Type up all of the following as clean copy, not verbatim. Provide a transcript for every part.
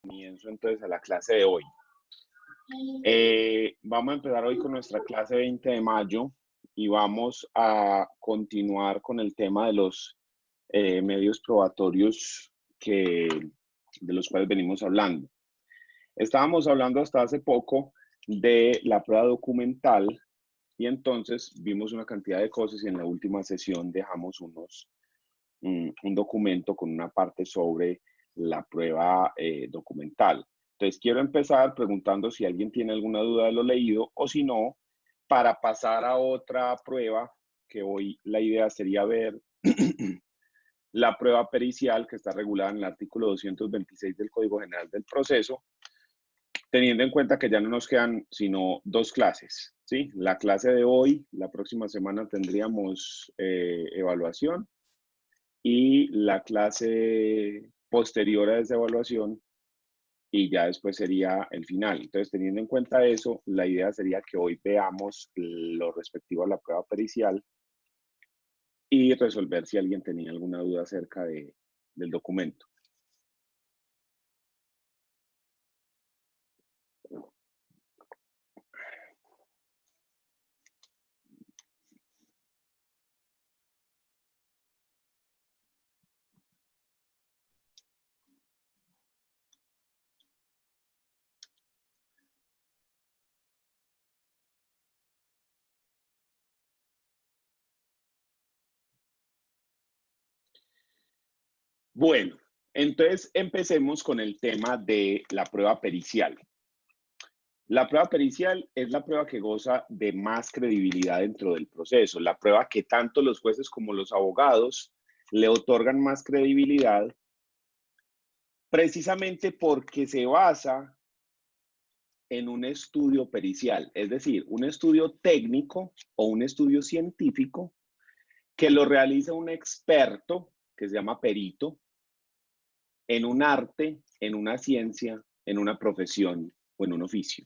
Comienzo entonces a la clase de hoy. Vamos a empezar hoy con nuestra clase 20 de mayo y vamos a continuar con el tema de los medios probatorios de los cuales venimos hablando. Estábamos hablando hasta hace poco de la prueba documental y entonces vimos una cantidad de cosas y en la última sesión dejamos un documento con una parte sobre la prueba documental. Entonces, quiero empezar preguntando si alguien tiene alguna duda de lo leído o si no, para pasar a otra prueba, que hoy la idea sería ver la prueba pericial que está regulada en el artículo 226 del Código General del Proceso, teniendo en cuenta que ya no nos quedan sino dos clases, ¿sí? La clase de hoy, la próxima semana tendríamos evaluación, y la clase posterior a esa evaluación y ya después sería el final. Entonces, teniendo en cuenta eso, la idea sería que hoy veamos lo respectivo a la prueba pericial y resolver si alguien tenía alguna duda acerca del documento. Bueno, entonces empecemos con el tema de la prueba pericial. La prueba pericial es la prueba que goza de más credibilidad dentro del proceso, la prueba que tanto los jueces como los abogados le otorgan más credibilidad, precisamente porque se basa en un estudio pericial, es decir, un estudio técnico o un estudio científico que lo realiza un experto que se llama perito en un arte, en una ciencia, en una profesión o en un oficio.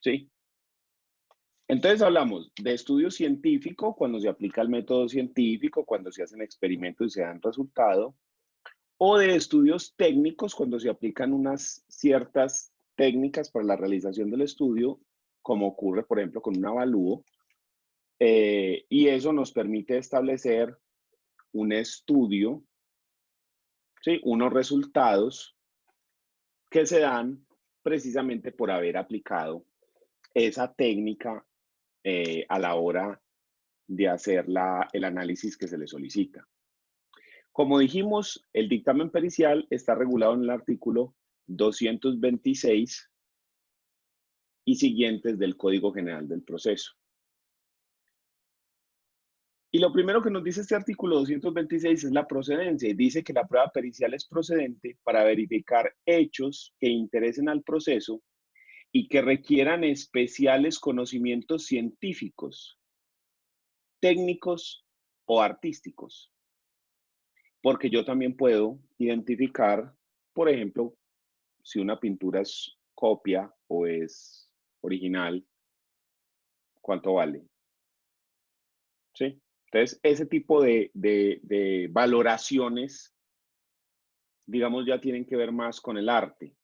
¿Sí? Entonces hablamos de estudio científico cuando se aplica el método científico, cuando se hacen experimentos y se dan resultados, o de estudios técnicos cuando se aplican unas ciertas técnicas para la realización del estudio, como ocurre, por ejemplo, con un avalúo, y eso nos permite establecer un estudio, ¿sí? Unos resultados que se dan precisamente por haber aplicado esa técnica a la hora de hacer el análisis que se le solicita. Como dijimos, el dictamen pericial está regulado en el artículo 226 y siguientes del Código General del Proceso. Y lo primero que nos dice este artículo 226 es la procedencia, y dice que la prueba pericial es procedente para verificar hechos que interesen al proceso y que requieran especiales conocimientos científicos, técnicos o artísticos. Porque yo también puedo identificar, por ejemplo, si una pintura es copia o es original, ¿cuánto vale? ¿Sí? Entonces, ese tipo de valoraciones, digamos, ya tienen que ver más con el arte.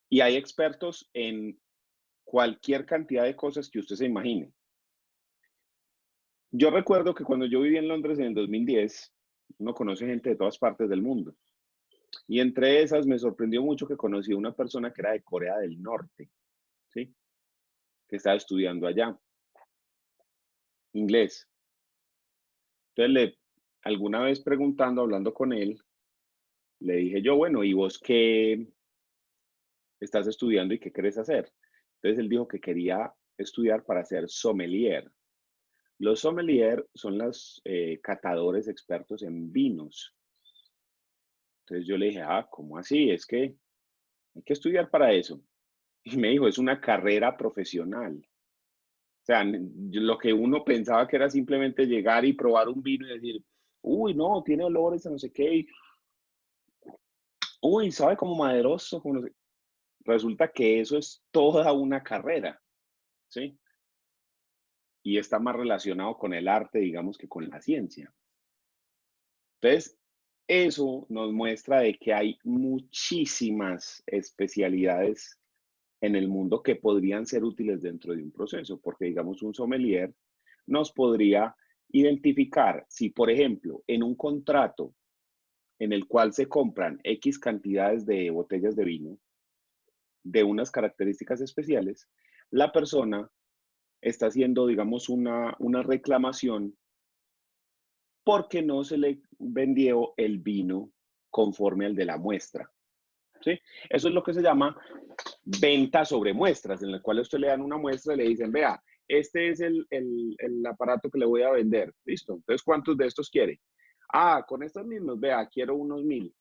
Y hay expertos en cualquier cantidad de cosas que usted se imagine. Yo recuerdo que cuando yo viví en Londres en el 2010, uno conoce gente de todas partes del mundo. Y entre esas me sorprendió mucho que conocí a una persona que era de Corea del Norte, ¿sí? Que estaba estudiando allá, inglés. Entonces, alguna vez preguntando, hablando con él, le dije yo, bueno, ¿y vos qué estás estudiando y qué querés hacer? Entonces él dijo que quería estudiar para ser sommelier. Los sommelier son los catadores expertos en vinos. Entonces yo le dije, ¿cómo así? Es que hay que estudiar para eso. Y me dijo, es una carrera profesional. O sea, lo que uno pensaba que era simplemente llegar y probar un vino y decir, uy, no, tiene olores a no sé qué, uy, sabe como maderoso, como no sé. Resulta que eso es toda una carrera, ¿sí? Y está más relacionado con el arte, digamos, que con la ciencia. Entonces, eso nos muestra de que hay muchísimas especialidades en el mundo que podrían ser útiles dentro de un proceso, porque digamos un sommelier nos podría identificar si, por ejemplo, en un contrato en el cual se compran X cantidades de botellas de vino de unas características especiales, la persona está haciendo, digamos, una reclamación porque no se le vendió el vino conforme al de la muestra. ¿Sí? Eso es lo que se llama venta sobre muestras, en la cual a usted le dan una muestra y le dicen, vea, este es el aparato que le voy a vender. Listo. Entonces, ¿cuántos de estos quiere? Ah, con estos mismos, vea, quiero unos 1000.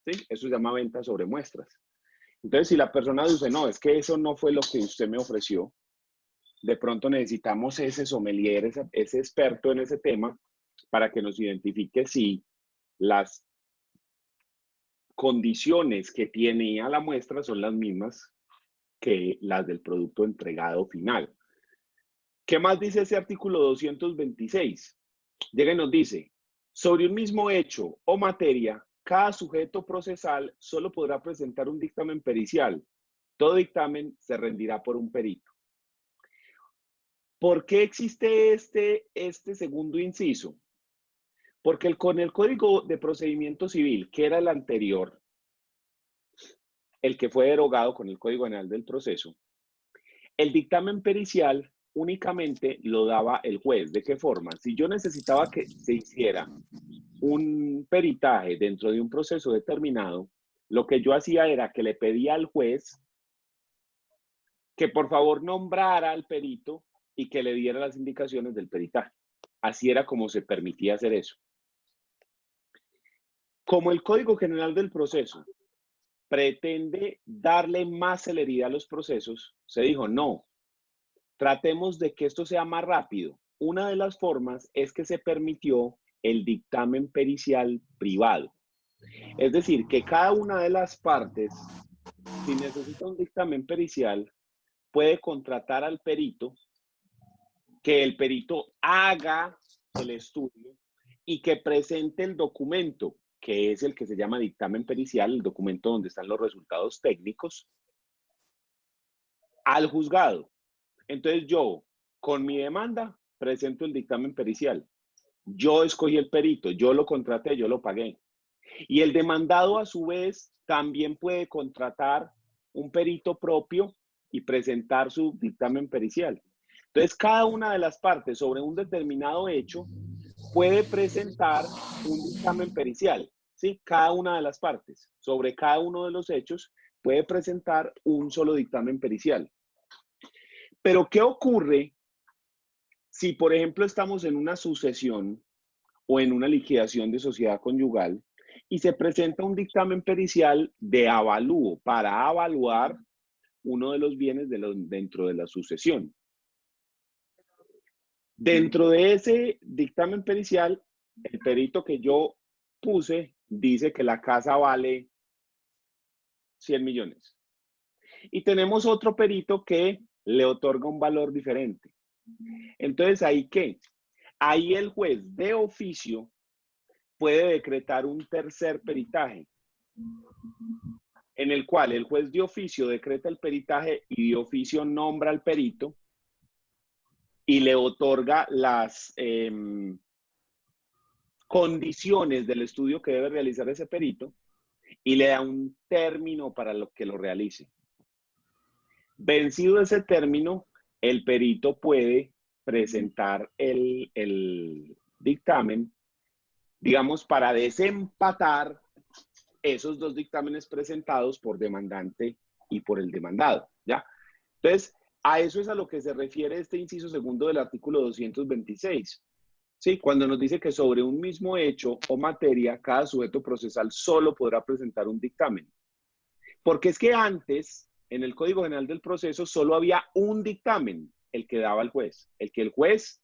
¿Sí? Eso se llama venta sobre muestras. Entonces, si la persona dice, no, es que eso no fue lo que usted me ofreció, de pronto necesitamos ese sommelier, ese experto en ese tema, para que nos identifique si las condiciones que tiene a la muestra son las mismas que las del producto entregado final. ¿Qué más dice ese artículo 226? Llega y nos dice, sobre un mismo hecho o materia, cada sujeto procesal solo podrá presentar un dictamen pericial. Todo dictamen se rendirá por un perito. ¿Por qué existe este segundo inciso? Porque con el Código de Procedimiento Civil, que era el anterior, el que fue derogado con el Código General del Proceso, el dictamen pericial únicamente lo daba el juez. ¿De qué forma? Si yo necesitaba que se hiciera un peritaje dentro de un proceso determinado, lo que yo hacía era que le pedía al juez que por favor nombrara al perito y que le diera las indicaciones del peritaje. Así era como se permitía hacer eso. Como el Código General del Proceso pretende darle más celeridad a los procesos, se dijo, no, tratemos de que esto sea más rápido. Una de las formas es que se permitió el dictamen pericial privado. Es decir, que cada una de las partes, si necesita un dictamen pericial, puede contratar al perito, que el perito haga el estudio y que presente el documento, que es el que se llama dictamen pericial, el documento donde están los resultados técnicos, al juzgado. Entonces yo, con mi demanda, presento el dictamen pericial. Yo escogí el perito, yo lo contraté, yo lo pagué. Y el demandado, a su vez, también puede contratar un perito propio y presentar su dictamen pericial. Entonces, cada una de las partes sobre un determinado hecho puede presentar un dictamen pericial. ¿Sí? Cada una de las partes sobre cada uno de los hechos puede presentar un solo dictamen pericial. Pero, ¿qué ocurre si, por ejemplo, estamos en una sucesión o en una liquidación de sociedad conyugal y se presenta un dictamen pericial de avalúo para evaluar uno de los bienes dentro de la sucesión? Dentro de ese dictamen pericial, el perito que yo puse dice que la casa vale 100 millones. Y tenemos otro perito que le otorga un valor diferente. Entonces, ¿ahí qué? Ahí el juez de oficio puede decretar un tercer peritaje, en el cual el juez de oficio decreta el peritaje y de oficio nombra al perito y le otorga las condiciones del estudio que debe realizar ese perito y le da un término para lo que lo realice. Vencido ese término, el perito puede presentar el dictamen, digamos, para desempatar esos dos dictámenes presentados por demandante y por el demandado, ¿ya? Entonces, a eso es a lo que se refiere este inciso segundo del artículo 226. ¿Sí? Cuando nos dice que sobre un mismo hecho o materia, cada sujeto procesal solo podrá presentar un dictamen. Porque es que antes, en el Código General del Proceso, solo había un dictamen, el que daba el juez. El que el juez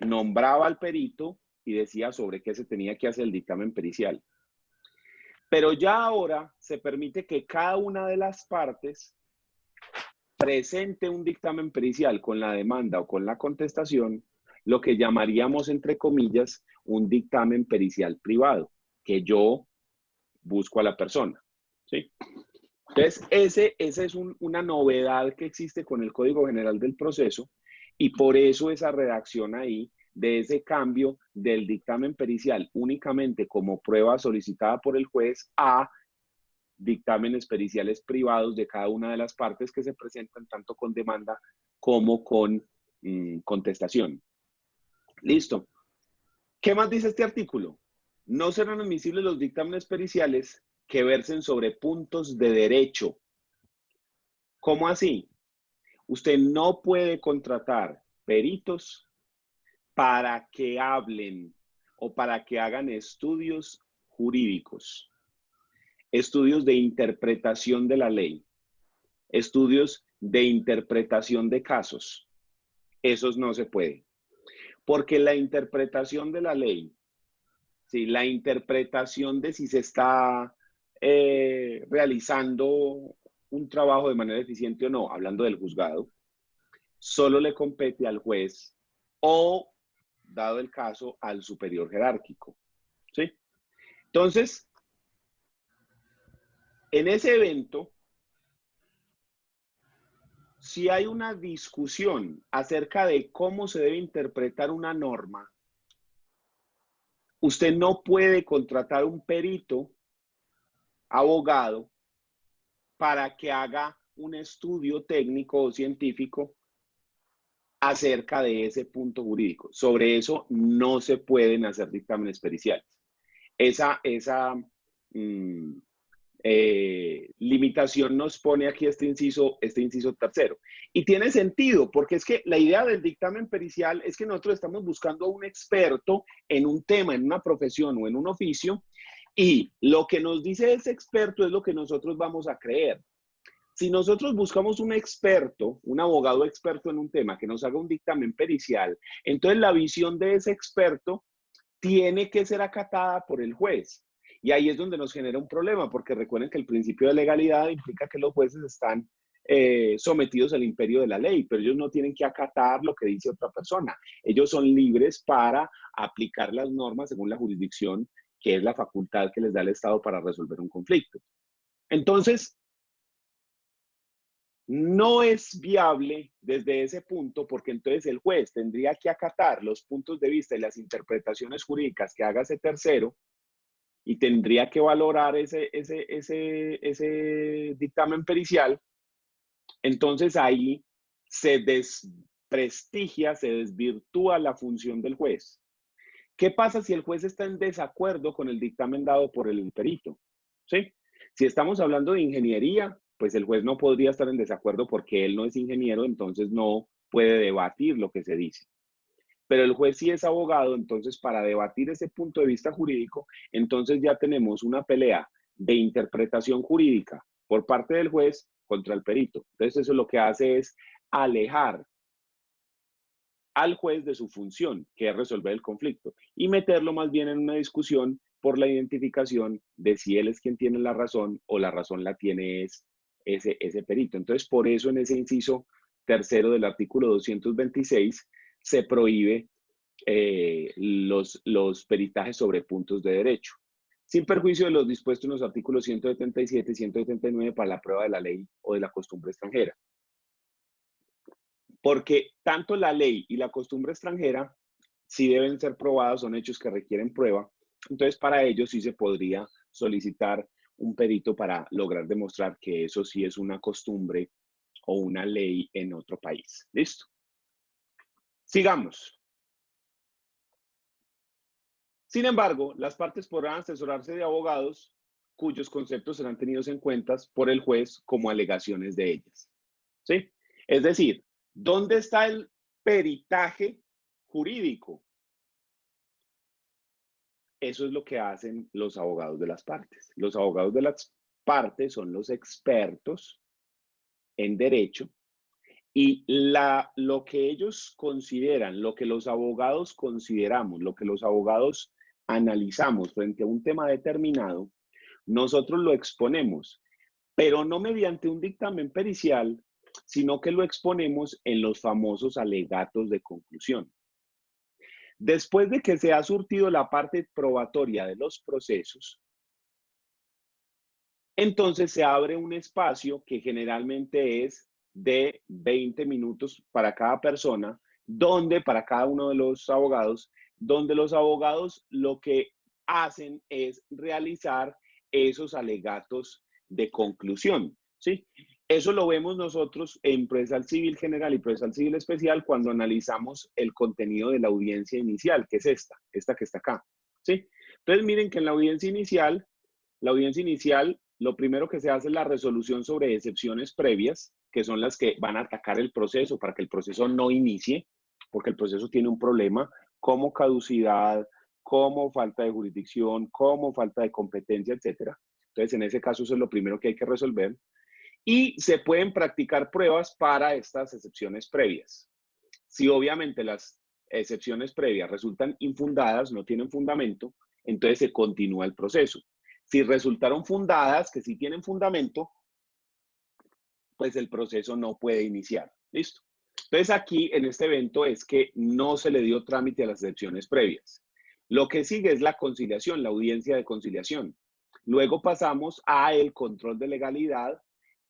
nombraba al perito y decía sobre qué se tenía que hacer el dictamen pericial. Pero ya ahora se permite que cada una de las partes presente un dictamen pericial con la demanda o con la contestación, lo que llamaríamos, entre comillas, un dictamen pericial privado, que yo busco a la persona, ¿sí? Entonces, esa es una novedad que existe con el Código General del Proceso y por eso esa redacción ahí de ese cambio del dictamen pericial únicamente como prueba solicitada por el juez a dictámenes periciales privados de cada una de las partes que se presentan tanto con demanda como con contestación. Listo. ¿Qué más dice este artículo? No serán admisibles los dictámenes periciales que versen sobre puntos de derecho. ¿Cómo así? Usted no puede contratar peritos para que hablen o para que hagan estudios jurídicos, estudios de interpretación de la ley, estudios de interpretación de casos. Esos no se puede. Porque la interpretación de la ley, ¿sí? La interpretación de si se está realizando un trabajo de manera eficiente o no, hablando del juzgado, solo le compete al juez o, dado el caso, al superior jerárquico. ¿Sí? Entonces, en ese evento, si hay una discusión acerca de cómo se debe interpretar una norma, usted no puede contratar un perito, abogado, para que haga un estudio técnico o científico acerca de ese punto jurídico. Sobre eso no se pueden hacer dictámenes periciales. Esa limitación nos pone aquí este inciso tercero. Y tiene sentido, porque es que la idea del dictamen pericial es que nosotros estamos buscando a un experto en un tema, en una profesión o en un oficio, y lo que nos dice ese experto es lo que nosotros vamos a creer. Si nosotros buscamos un experto, un abogado experto en un tema que nos haga un dictamen pericial, entonces la visión de ese experto tiene que ser acatada por el juez. Y ahí es donde nos genera un problema, porque recuerden que el principio de legalidad implica que los jueces están sometidos al imperio de la ley, pero ellos no tienen que acatar lo que dice otra persona. Ellos son libres para aplicar las normas según la jurisdicción, que es la facultad que les da el Estado para resolver un conflicto. Entonces, no es viable desde ese punto porque entonces el juez tendría que acatar los puntos de vista y las interpretaciones jurídicas que haga ese tercero y tendría que valorar ese dictamen pericial. Entonces ahí se desprestigia, se desvirtúa la función del juez. ¿Qué pasa si el juez está en desacuerdo con el dictamen dado por el perito? ¿Sí? Si estamos hablando de ingeniería, pues el juez no podría estar en desacuerdo porque él no es ingeniero, entonces no puede debatir lo que se dice. Pero el juez sí es abogado, entonces para debatir ese punto de vista jurídico, entonces ya tenemos una pelea de interpretación jurídica por parte del juez contra el perito. Entonces eso lo que hace es alejar al juez de su función, que es resolver el conflicto, y meterlo más bien en una discusión por la identificación de si él es quien tiene la razón o la razón la tiene ese perito. Entonces, por eso en ese inciso tercero del artículo 226 se prohíbe los peritajes sobre puntos de derecho, sin perjuicio de los dispuestos en los artículos 177 y 179 para la prueba de la ley o de la costumbre extranjera. Porque tanto la ley y la costumbre extranjera sí deben ser probadas, son hechos que requieren prueba. Entonces, para ello sí se podría solicitar un perito para lograr demostrar que eso sí es una costumbre o una ley en otro país. ¿Listo? Sigamos. Sin embargo, las partes podrán asesorarse de abogados cuyos conceptos serán tenidos en cuenta por el juez como alegaciones de ellas. ¿Sí? Es decir, ¿dónde está el peritaje jurídico? Eso es lo que hacen los abogados de las partes. Los abogados de las partes son los expertos en derecho y lo que ellos consideran, lo que los abogados consideramos, lo que los abogados analizamos frente a un tema determinado, nosotros lo exponemos, pero no mediante un dictamen pericial, sino que lo exponemos en los famosos alegatos de conclusión. Después de que se ha surtido la parte probatoria de los procesos, entonces se abre un espacio que generalmente es de 20 minutos para cada persona, donde para cada uno de los abogados, donde los abogados lo que hacen es realizar esos alegatos de conclusión, ¿sí? Eso lo vemos nosotros en procesal civil general y procesal civil especial cuando analizamos el contenido de la audiencia inicial, que es esta que está acá, ¿sí? Entonces miren que en la audiencia inicial, lo primero que se hace es la resolución sobre excepciones previas, que son las que van a atacar el proceso para que el proceso no inicie, porque el proceso tiene un problema como caducidad, como falta de jurisdicción, como falta de competencia, etcétera. Entonces, en ese caso, eso es lo primero que hay que resolver. Y se pueden practicar pruebas para estas excepciones previas. Si obviamente las excepciones previas resultan infundadas, no tienen fundamento, entonces se continúa el proceso. Si resultaron fundadas, que sí tienen fundamento, pues el proceso no puede iniciar. ¿Listo? Entonces aquí en este evento es que no se le dio trámite a las excepciones previas. Lo que sigue es la conciliación, la audiencia de conciliación. Luego pasamos a el control de legalidad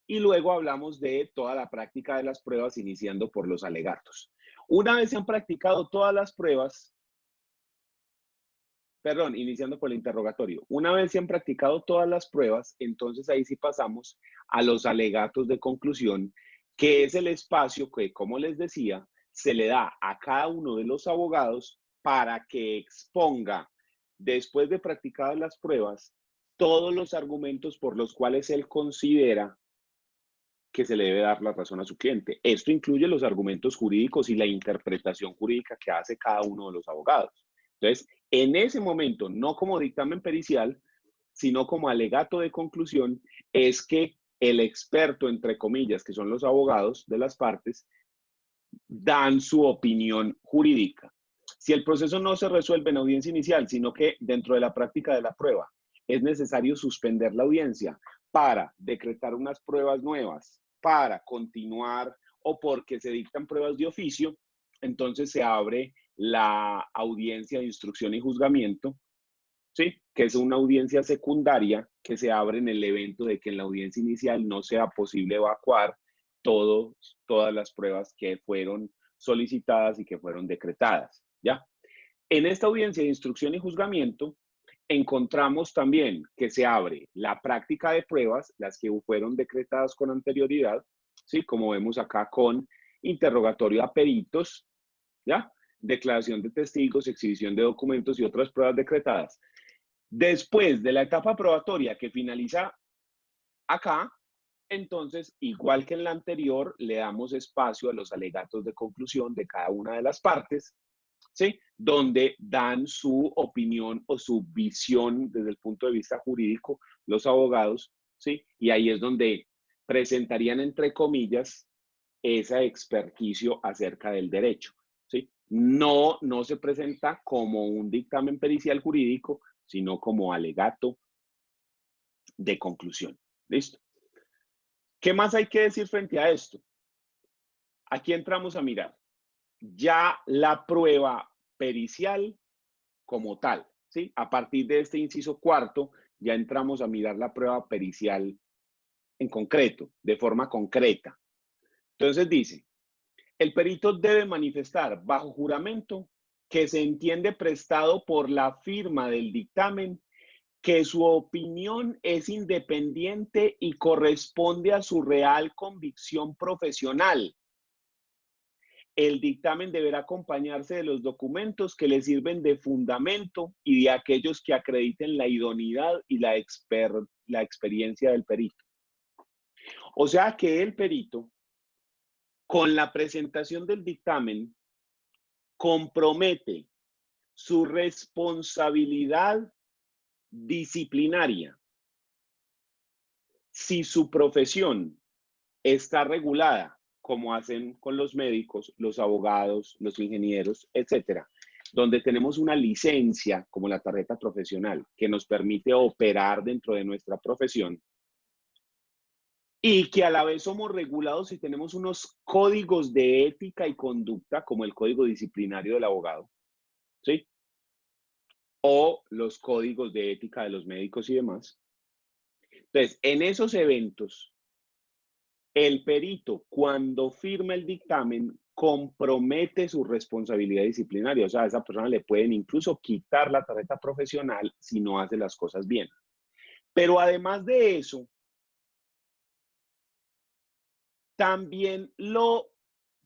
y luego hablamos de toda la práctica de las pruebas iniciando por los alegatos. Una vez se han practicado todas las pruebas, perdón, iniciando por el interrogatorio. Una vez se han practicado todas las pruebas, entonces ahí sí pasamos a los alegatos de conclusión, que es el espacio que, como les decía, se le da a cada uno de los abogados para que exponga, después de practicadas las pruebas, todos los argumentos por los cuales él considera que se le debe dar la razón a su cliente. Esto incluye los argumentos jurídicos y la interpretación jurídica que hace cada uno de los abogados. Entonces, en ese momento, no como dictamen pericial, sino como alegato de conclusión, es que el experto, entre comillas, que son los abogados de las partes, dan su opinión jurídica. Si el proceso no se resuelve en audiencia inicial, sino que dentro de la práctica de la prueba es necesario suspender la audiencia para decretar unas pruebas nuevas, para continuar o porque se dictan pruebas de oficio, entonces se abre la audiencia de instrucción y juzgamiento, ¿sí? Que es una audiencia secundaria que se abre en el evento de que en la audiencia inicial no sea posible evacuar todas las pruebas que fueron solicitadas y que fueron decretadas, ¿ya? En esta audiencia de instrucción y juzgamiento encontramos también que se abre la práctica de pruebas, las que fueron decretadas con anterioridad, ¿sí? Como vemos acá con interrogatorio a peritos, ¿ya? Declaración de testigos, exhibición de documentos y otras pruebas decretadas. Después de la etapa probatoria que finaliza acá, entonces, igual que en la anterior, le damos espacio a los alegatos de conclusión de cada una de las partes, ¿sí? Donde dan su opinión o su visión desde el punto de vista jurídico los abogados, ¿sí? Y ahí es donde presentarían, entre comillas, esa experticio acerca del derecho, ¿sí? No se presenta como un dictamen pericial jurídico, sino como alegato de conclusión. ¿Listo? ¿Qué más hay que decir frente a esto? Aquí entramos a mirar ya la prueba pericial como tal, ¿sí? A partir de este inciso cuarto, ya entramos a mirar la prueba pericial en concreto, de forma concreta. Entonces dice, el perito debe manifestar bajo juramento que se entiende prestado por la firma del dictamen que su opinión es independiente y corresponde a su real convicción profesional. El dictamen deberá acompañarse de los documentos que le sirven de fundamento y de aquellos que acrediten la idoneidad y la experiencia del perito. O sea que el perito, con la presentación del dictamen, compromete su responsabilidad disciplinaria si su profesión está regulada, como hacen con los médicos, los abogados, los ingenieros, etcétera, donde tenemos una licencia como la tarjeta profesional que nos permite operar dentro de nuestra profesión y que a la vez somos regulados y tenemos unos códigos de ética y conducta como el código disciplinario del abogado. ¿sí? O los códigos de ética de los médicos y demás. Entonces, en esos eventos, el perito, cuando firma el dictamen, compromete su responsabilidad disciplinaria. O sea, a esa persona le pueden incluso quitar la tarjeta profesional si no hace las cosas bien. Pero además de eso, también lo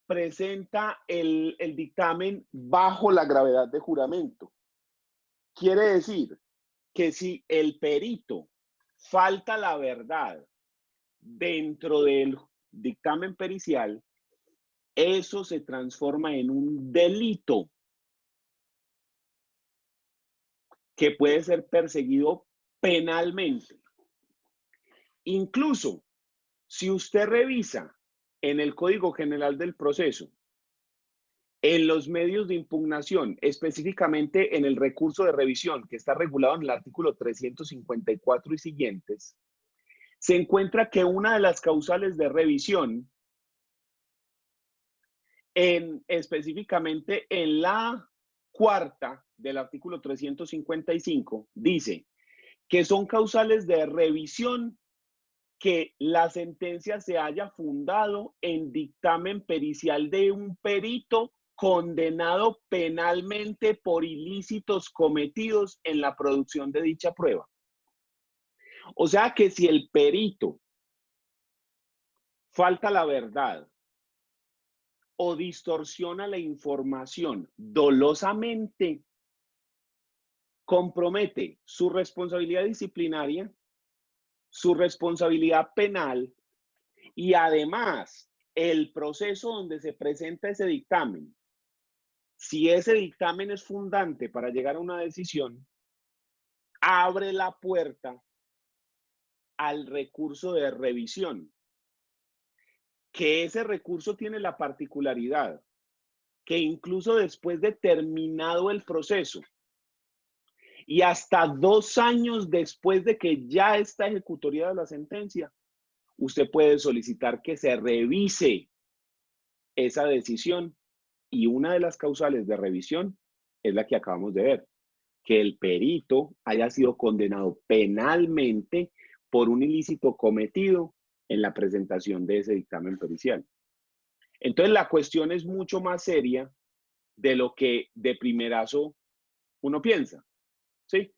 presenta el dictamen bajo la gravedad de juramento. Quiere decir que si el perito falta la verdad dentro del dictamen pericial, eso se transforma en un delito que puede ser perseguido penalmente. Incluso si usted revisa en el Código General del Proceso, en los medios de impugnación, específicamente en el recurso de revisión que está regulado en el artículo 354 y siguientes, se encuentra que una de las causales de revisión, específicamente en la cuarta del artículo 355, dice que son causales de revisión que la sentencia se haya fundado en dictamen pericial de un perito condenado penalmente por ilícitos cometidos en la producción de dicha prueba. O sea que si el perito falta la verdad o distorsiona la información dolosamente, compromete su responsabilidad disciplinaria, su responsabilidad penal y además el proceso donde se presenta ese dictamen. Si ese dictamen es fundante para llegar a una decisión, abre la puerta al recurso de revisión, que ese recurso tiene la particularidad que incluso después de terminado el proceso y hasta 2 años después de que ya está ejecutoriada la sentencia, usted puede solicitar que se revise esa decisión y una de las causales de revisión es la que acabamos de ver, que el perito haya sido condenado penalmente por un ilícito cometido en la presentación de ese dictamen pericial. Entonces la cuestión es mucho más seria de lo que de primerazo uno piensa, ¿sí?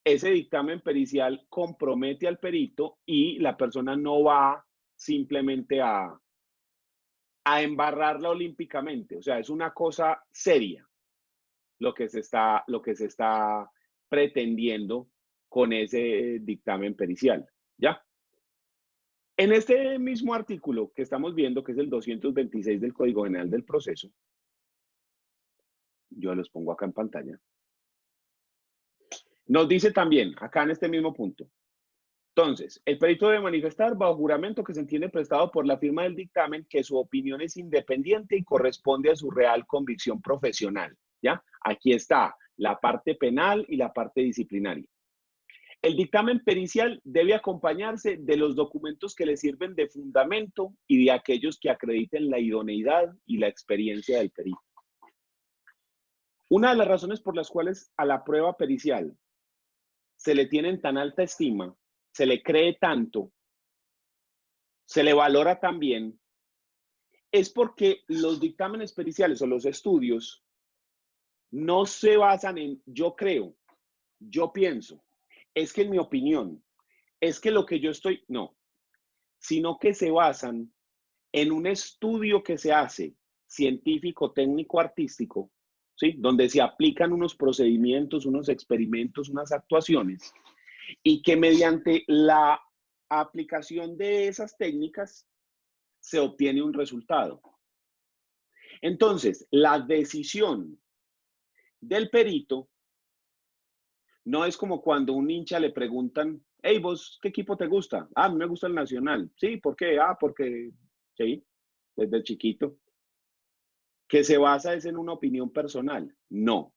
Ese dictamen pericial compromete al perito y la persona no va simplemente a embarrarla olímpicamente. O sea, es una cosa seria lo que se está pretendiendo con ese dictamen pericial, ¿ya? En este mismo artículo que estamos viendo, que es el 226 del Código General del Proceso, yo los pongo acá en pantalla, nos dice también, acá en este mismo punto, entonces, el perito debe manifestar bajo juramento que se entiende prestado por la firma del dictamen que su opinión es independiente y corresponde a su real convicción profesional, ¿ya? Aquí está la parte penal y la parte disciplinaria. El dictamen pericial debe acompañarse de los documentos que le sirven de fundamento y de aquellos que acrediten la idoneidad y la experiencia del perito. Una de las razones por las cuales a la prueba pericial se le tiene en tan alta estima, se le cree tanto, se le valora tan bien, es porque los dictámenes periciales o los estudios no se basan en yo creo, yo pienso, es que en mi opinión, es que lo que yo estoy, no, sino que se basan en un estudio que se hace científico, técnico, artístico, ¿sí? Donde se aplican unos procedimientos, unos experimentos, unas actuaciones, y que mediante la aplicación de esas técnicas se obtiene un resultado. Entonces, la decisión del perito no es como cuando a un hincha le preguntan, hey, ¿vos qué equipo te gusta? Ah, a mí me gusta el Nacional. Sí, ¿por qué? Ah, porque, sí, desde chiquito. Que se basa es en una opinión personal. No.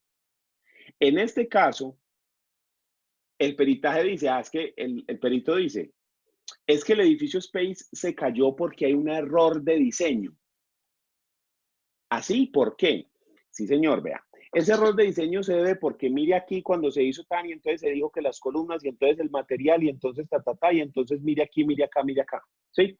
En este caso, el peritaje dice, es que el perito dice, es que el edificio Space se cayó porque hay un error de diseño. ¿Así? ¿Por qué? Sí, señor, vea. Ese error de diseño se debe porque mire aquí cuando se hizo tan y entonces se dijo que las columnas y entonces el material y entonces y entonces mire aquí, mire acá, mire acá, ¿sí?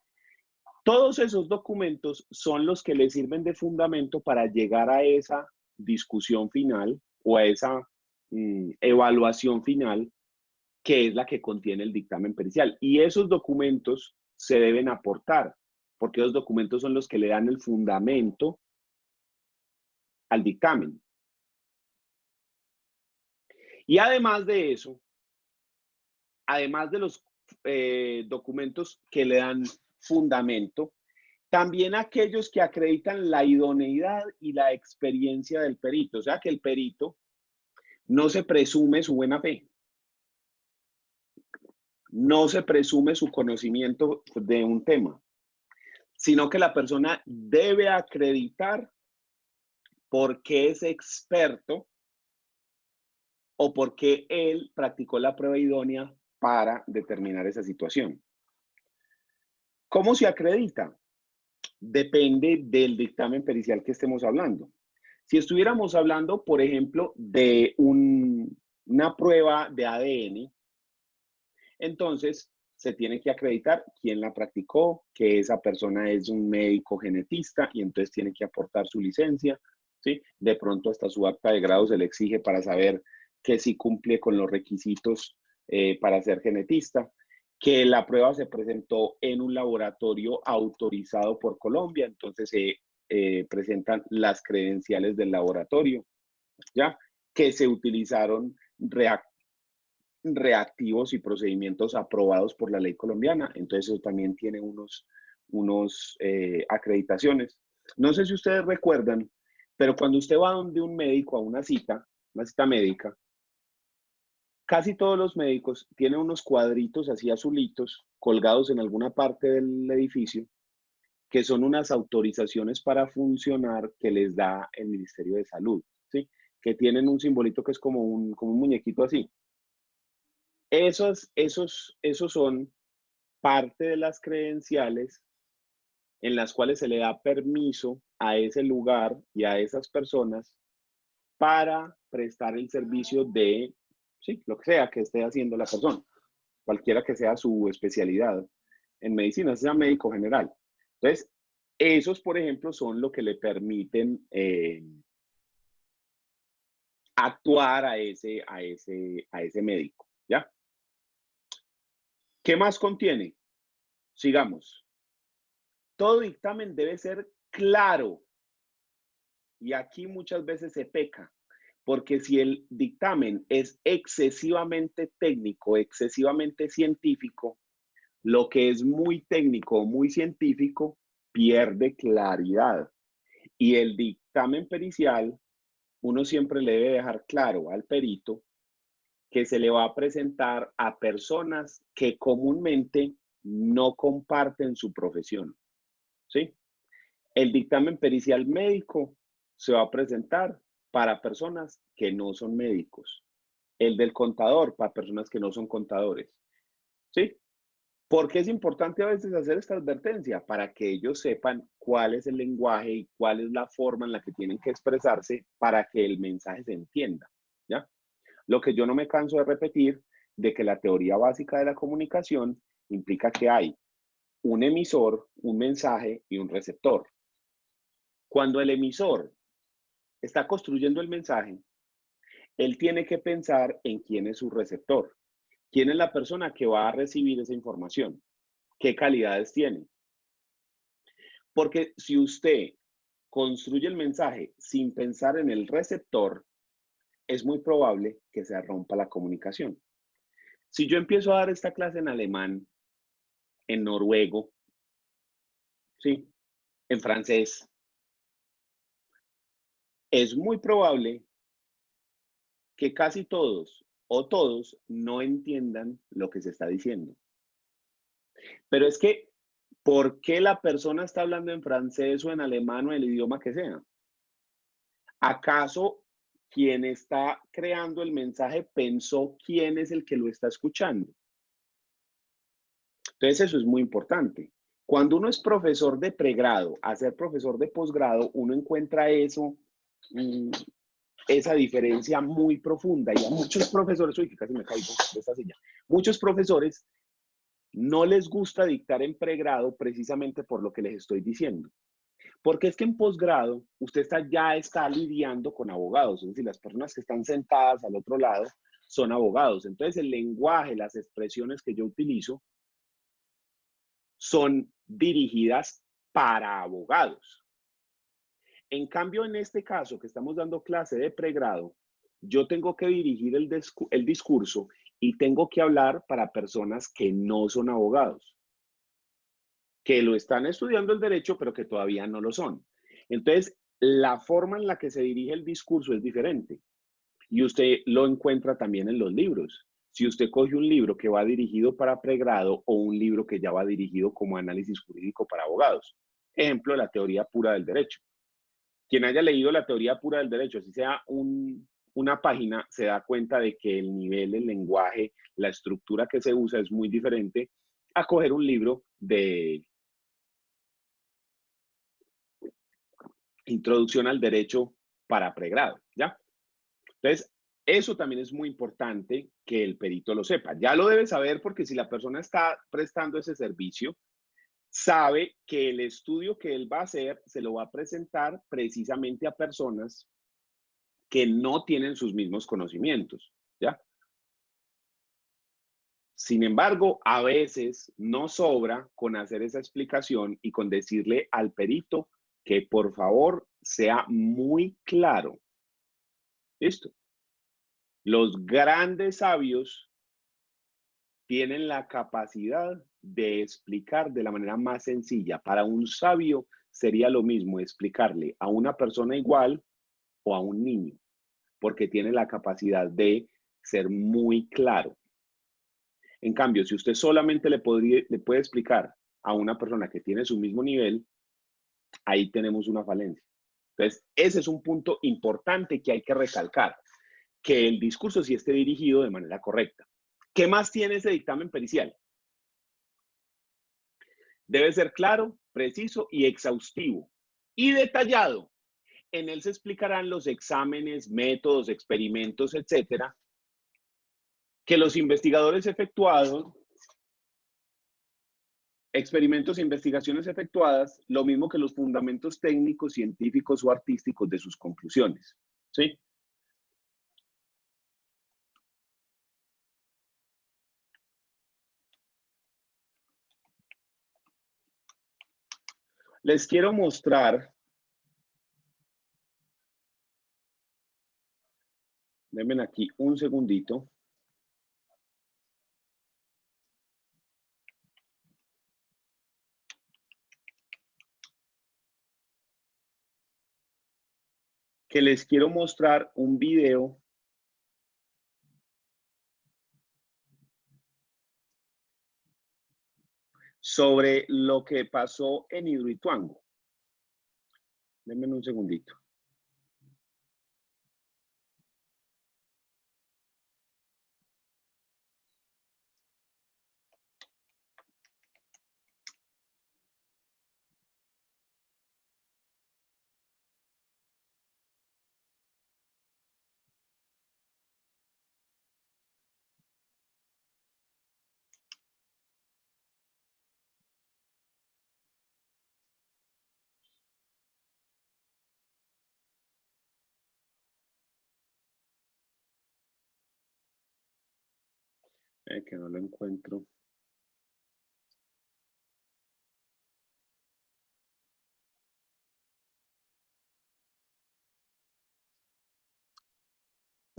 Todos esos documentos son los que le sirven de fundamento para llegar a esa discusión final o a esa evaluación final que es la que contiene el dictamen pericial. Y esos documentos se deben aportar, porque esos documentos son los que le dan el fundamento al dictamen. Y además de eso, además de los documentos que le dan fundamento, también aquellos que acreditan la idoneidad y la experiencia del perito. O sea que el perito no se presume su buena fe, no se presume su conocimiento de un tema, sino que la persona debe acreditar por qué es experto o por qué él practicó la prueba idónea para determinar esa situación. ¿Cómo se acredita? Depende del dictamen pericial que estemos hablando. Si estuviéramos hablando, por ejemplo, de una prueba de ADN, entonces se tiene que acreditar quién la practicó, que esa persona es un médico genetista y entonces tiene que aportar su licencia, ¿sí? De pronto hasta su acta de grado se le exige para saber que sí cumple con los requisitos para ser genetista, que la prueba se presentó en un laboratorio autorizado por Colombia, entonces se presentan las credenciales del laboratorio, ¿ya? Que se utilizaron reactivos y procedimientos aprobados por la ley colombiana, entonces eso también tiene unos acreditaciones. No sé si ustedes recuerdan, pero cuando usted va donde un médico a una cita médica, casi todos los médicos tienen unos cuadritos así azulitos colgados en alguna parte del edificio que son unas autorizaciones para funcionar que les da el Ministerio de Salud, ¿sí? Que tienen un simbolito que es como un muñequito así. Esos son parte de las credenciales en las cuales se le da permiso a ese lugar y a esas personas para prestar el servicio de, sí, lo que sea que esté haciendo la persona, cualquiera que sea su especialidad en medicina, sea médico general. Entonces, esos, por ejemplo, son lo que le permiten actuar a ese médico, ¿ya? ¿Qué más contiene? Sigamos. Todo dictamen debe ser claro. Y aquí muchas veces se peca, porque si el dictamen es excesivamente técnico, excesivamente científico, lo que es muy técnico o muy científico pierde claridad. Y el dictamen pericial, uno siempre le debe dejar claro al perito que se le va a presentar a personas que comúnmente no comparten su profesión, ¿sí? El dictamen pericial médico se va a presentar para personas que no son médicos. El del contador para personas que no son contadores, ¿sí? ¿Por qué es importante a veces hacer esta advertencia? Para que ellos sepan cuál es el lenguaje y cuál es la forma en la que tienen que expresarse para que el mensaje se entienda, ¿ya? Lo que yo no me canso de repetir, de que la teoría básica de la comunicación implica que hay un emisor, un mensaje y un receptor. Cuando el emisor está construyendo el mensaje, él tiene que pensar en quién es su receptor, quién es la persona que va a recibir esa información, qué calidades tiene. Porque si usted construye el mensaje sin pensar en el receptor, es muy probable que se rompa la comunicación. Si yo empiezo a dar esta clase en alemán, en noruego, ¿sí? En francés, es muy probable que casi todos o todos no entiendan lo que se está diciendo. Pero es que, ¿por qué la persona está hablando en francés o en alemán o en el idioma que sea? ¿Acaso quien está creando el mensaje pensó quién es el que lo está escuchando? Entonces, eso es muy importante. Cuando uno es profesor de pregrado, a ser profesor de posgrado, uno encuentra eso esa diferencia muy profunda y a muchos profesores, uy, que casi me caigo de esta silla, muchos profesores no les gusta dictar en pregrado precisamente por lo que les estoy diciendo. Porque es que en posgrado usted ya está lidiando con abogados, es decir, las personas que están sentadas al otro lado son abogados. Entonces el lenguaje, las expresiones que yo utilizo son dirigidas para abogados. En cambio, en este caso que estamos dando clase de pregrado, yo tengo que dirigir el discurso y tengo que hablar para personas que no son abogados, que lo están estudiando el derecho, pero que todavía no lo son. Entonces, la forma en la que se dirige el discurso es diferente. Y usted lo encuentra también en los libros. Si usted coge un libro que va dirigido para pregrado o un libro que ya va dirigido como análisis jurídico para abogados. Ejemplo, la teoría pura del derecho. Quien haya leído la teoría pura del derecho, así sea una página, se da cuenta de que el nivel, el lenguaje, la estructura que se usa es muy diferente a coger un libro de introducción al derecho para pregrado, ¿ya? Entonces, eso también es muy importante que el perito lo sepa. Ya lo debe saber porque si la persona está prestando ese servicio, sabe que el estudio que él va a hacer se lo va a presentar precisamente a personas que no tienen sus mismos conocimientos, ¿ya? Sin embargo, a veces no sobra con hacer esa explicación y con decirle al perito que por favor sea muy claro. ¿Listo? Los grandes sabios tienen la capacidad de explicar de la manera más sencilla. Para un sabio sería lo mismo explicarle a una persona igual o a un niño, porque tiene la capacidad de ser muy claro. En cambio, si usted solamente le puede explicar a una persona que tiene su mismo nivel, ahí tenemos una falencia. Entonces, ese es un punto importante que hay que recalcar, que el discurso sí esté dirigido de manera correcta. ¿Qué más tiene ese dictamen pericial? Debe ser claro, preciso y exhaustivo y detallado. En él se explicarán los exámenes, métodos, experimentos, etcétera, que los investigadores experimentos e investigaciones efectuadas, lo mismo que los fundamentos técnicos, científicos o artísticos de sus conclusiones. ¿Sí? Les quiero mostrar, denme aquí un segundito. Que les quiero mostrar un video sobre lo que pasó en Hidroituango. Denme un segundito. Que no lo encuentro.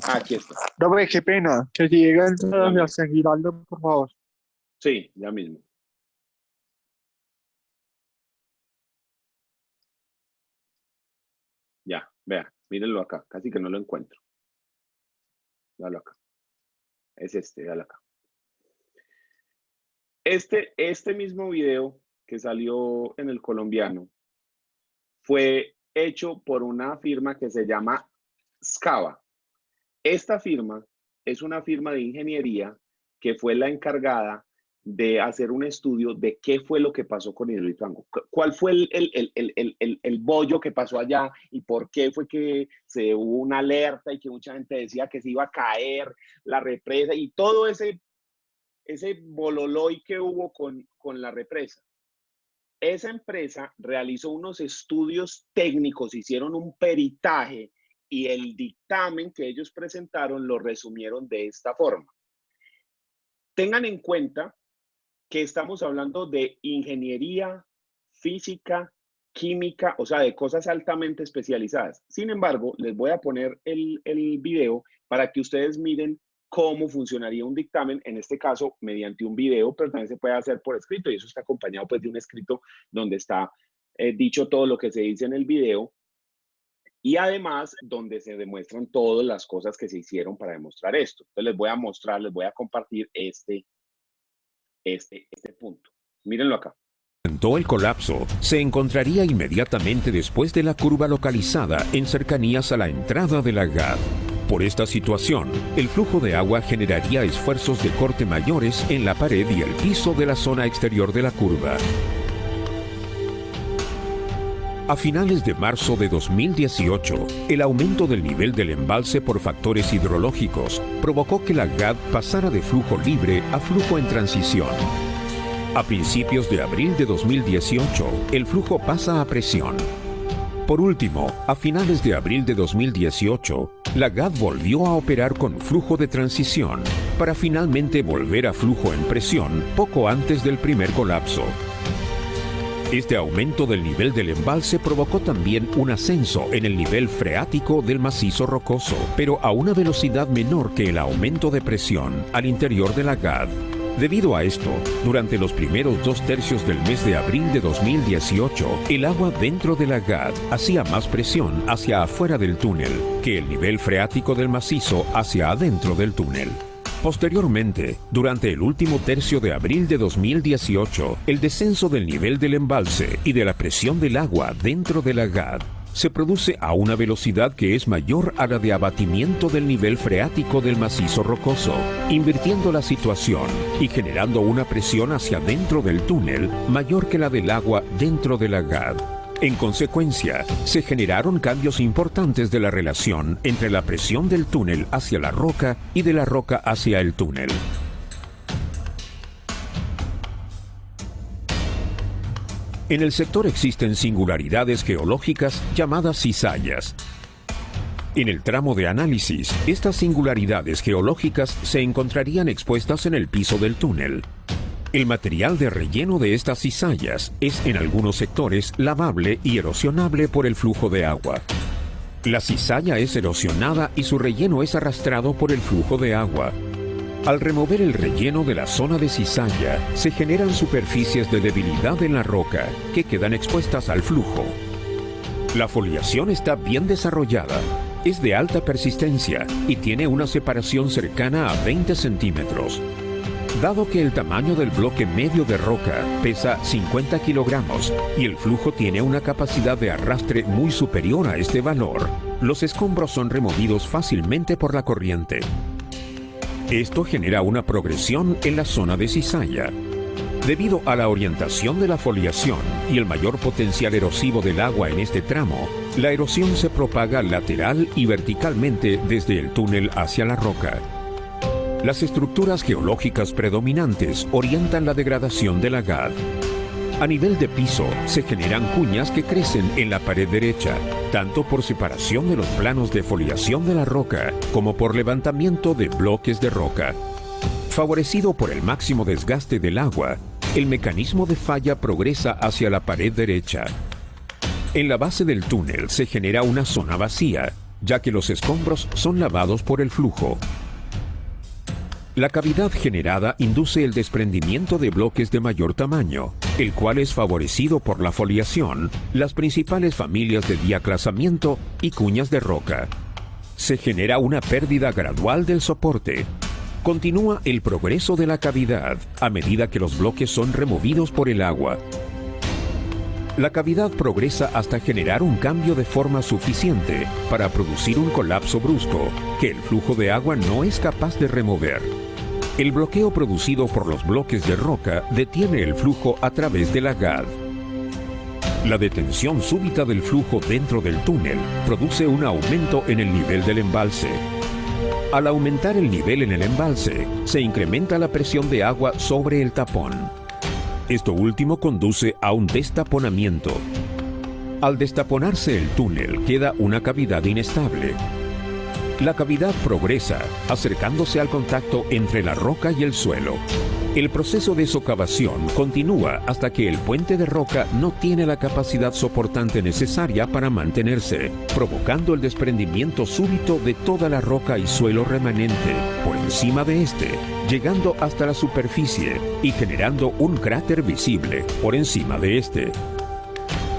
Aquí está. Profe, qué pena. Que si llega el Ya mismo. Sebastián Giraldo, por favor. Sí, ya mismo. Ya, vea, mírenlo acá. Casi que no lo encuentro. Dalo acá. Es este, dalo acá. Este mismo video que salió en el Colombiano fue hecho por una firma que se llama Scava. Esta firma es una firma de ingeniería que fue la encargada de hacer un estudio de qué fue lo que pasó con Hidroituango, cuál fue el bollo que pasó allá y por qué fue que se hubo una alerta y que mucha gente decía que se iba a caer la represa y todo ese bololoy que hubo con la represa. Esa empresa realizó unos estudios técnicos, hicieron un peritaje y el dictamen que ellos presentaron lo resumieron de esta forma. Tengan en cuenta que estamos hablando de ingeniería, física, química, o sea, de cosas altamente especializadas. Sin embargo, les voy a poner el video para que ustedes miren cómo funcionaría un dictamen, en este caso mediante un video, pero también se puede hacer por escrito y eso está acompañado pues de un escrito donde está dicho todo lo que se dice en el video y además donde se demuestran todas las cosas que se hicieron para demostrar esto. Entonces les voy a mostrar, les voy a compartir este punto. Mírenlo acá. El colapso se encontraría inmediatamente después de la curva localizada en cercanías a la entrada de la GAD. Por esta situación, el flujo de agua generaría esfuerzos de corte mayores en la pared y el piso de la zona exterior de la curva. A finales de marzo de 2018, el aumento del nivel del embalse por factores hidrológicos provocó que la GAD pasara de flujo libre a flujo en transición. A principios de abril de 2018, el flujo pasa a presión. Por último, a finales de abril de 2018, la GAD volvió a operar con flujo de transición para finalmente volver a flujo en presión poco antes del primer colapso. Este aumento del nivel del embalse provocó también un ascenso en el nivel freático del macizo rocoso, pero a una velocidad menor que el aumento de presión al interior de la GAD. Debido a esto, durante los primeros 2 tercios del mes de abril de 2018, el agua dentro de la GAD hacía más presión hacia afuera del túnel que el nivel freático del macizo hacia adentro del túnel. Posteriormente, durante el último tercio de abril de 2018, el descenso del nivel del embalse y de la presión del agua dentro de la GAD se produce a una velocidad que es mayor a la de abatimiento del nivel freático del macizo rocoso, invirtiendo la situación y generando una presión hacia dentro del túnel mayor que la del agua dentro de la GAD. En consecuencia, se generaron cambios importantes de la relación entre la presión del túnel hacia la roca y de la roca hacia el túnel. En el sector existen singularidades geológicas llamadas cizallas. En el tramo de análisis, estas singularidades geológicas se encontrarían expuestas en el piso del túnel. El material de relleno de estas cizallas es en algunos sectores lavable y erosionable por el flujo de agua. La cizalla es erosionada y su relleno es arrastrado por el flujo de agua. Al remover el relleno de la zona de cizalla, se generan superficies de debilidad en la roca que quedan expuestas al flujo. La foliación está bien desarrollada, es de alta persistencia y tiene una separación cercana a 20 centímetros. Dado que el tamaño del bloque medio de roca pesa 50 kilogramos y el flujo tiene una capacidad de arrastre muy superior a este valor, los escombros son removidos fácilmente por la corriente. Esto genera una progresión en la zona de cizalla. Debido a la orientación de la foliación y el mayor potencial erosivo del agua en este tramo, la erosión se propaga lateral y verticalmente desde el túnel hacia la roca. Las estructuras geológicas predominantes orientan la degradación de la GAD. A nivel de piso, se generan cuñas que crecen en la pared derecha, tanto por separación de los planos de foliación de la roca, como por levantamiento de bloques de roca. Favorecido por el máximo desgaste del agua, el mecanismo de falla progresa hacia la pared derecha. En la base del túnel se genera una zona vacía, ya que los escombros son lavados por el flujo. La cavidad generada induce el desprendimiento de bloques de mayor tamaño, el cual es favorecido por la foliación, las principales familias de diaclasamiento y cuñas de roca. Se genera una pérdida gradual del soporte. Continúa el progreso de la cavidad a medida que los bloques son removidos por el agua. La cavidad progresa hasta generar un cambio de forma suficiente para producir un colapso brusco que el flujo de agua no es capaz de remover. El bloqueo producido por los bloques de roca detiene el flujo a través de la GAD. La detención súbita del flujo dentro del túnel produce un aumento en el nivel del embalse. Al aumentar el nivel en el embalse, se incrementa la presión de agua sobre el tapón. Esto último conduce a un destaponamiento. Al destaponarse el túnel, queda una cavidad inestable. La cavidad progresa, acercándose al contacto entre la roca y el suelo. El proceso de socavación continúa hasta que el puente de roca no tiene la capacidad soportante necesaria para mantenerse, provocando el desprendimiento súbito de toda la roca y suelo remanente por encima de este, llegando hasta la superficie y generando un cráter visible por encima de este.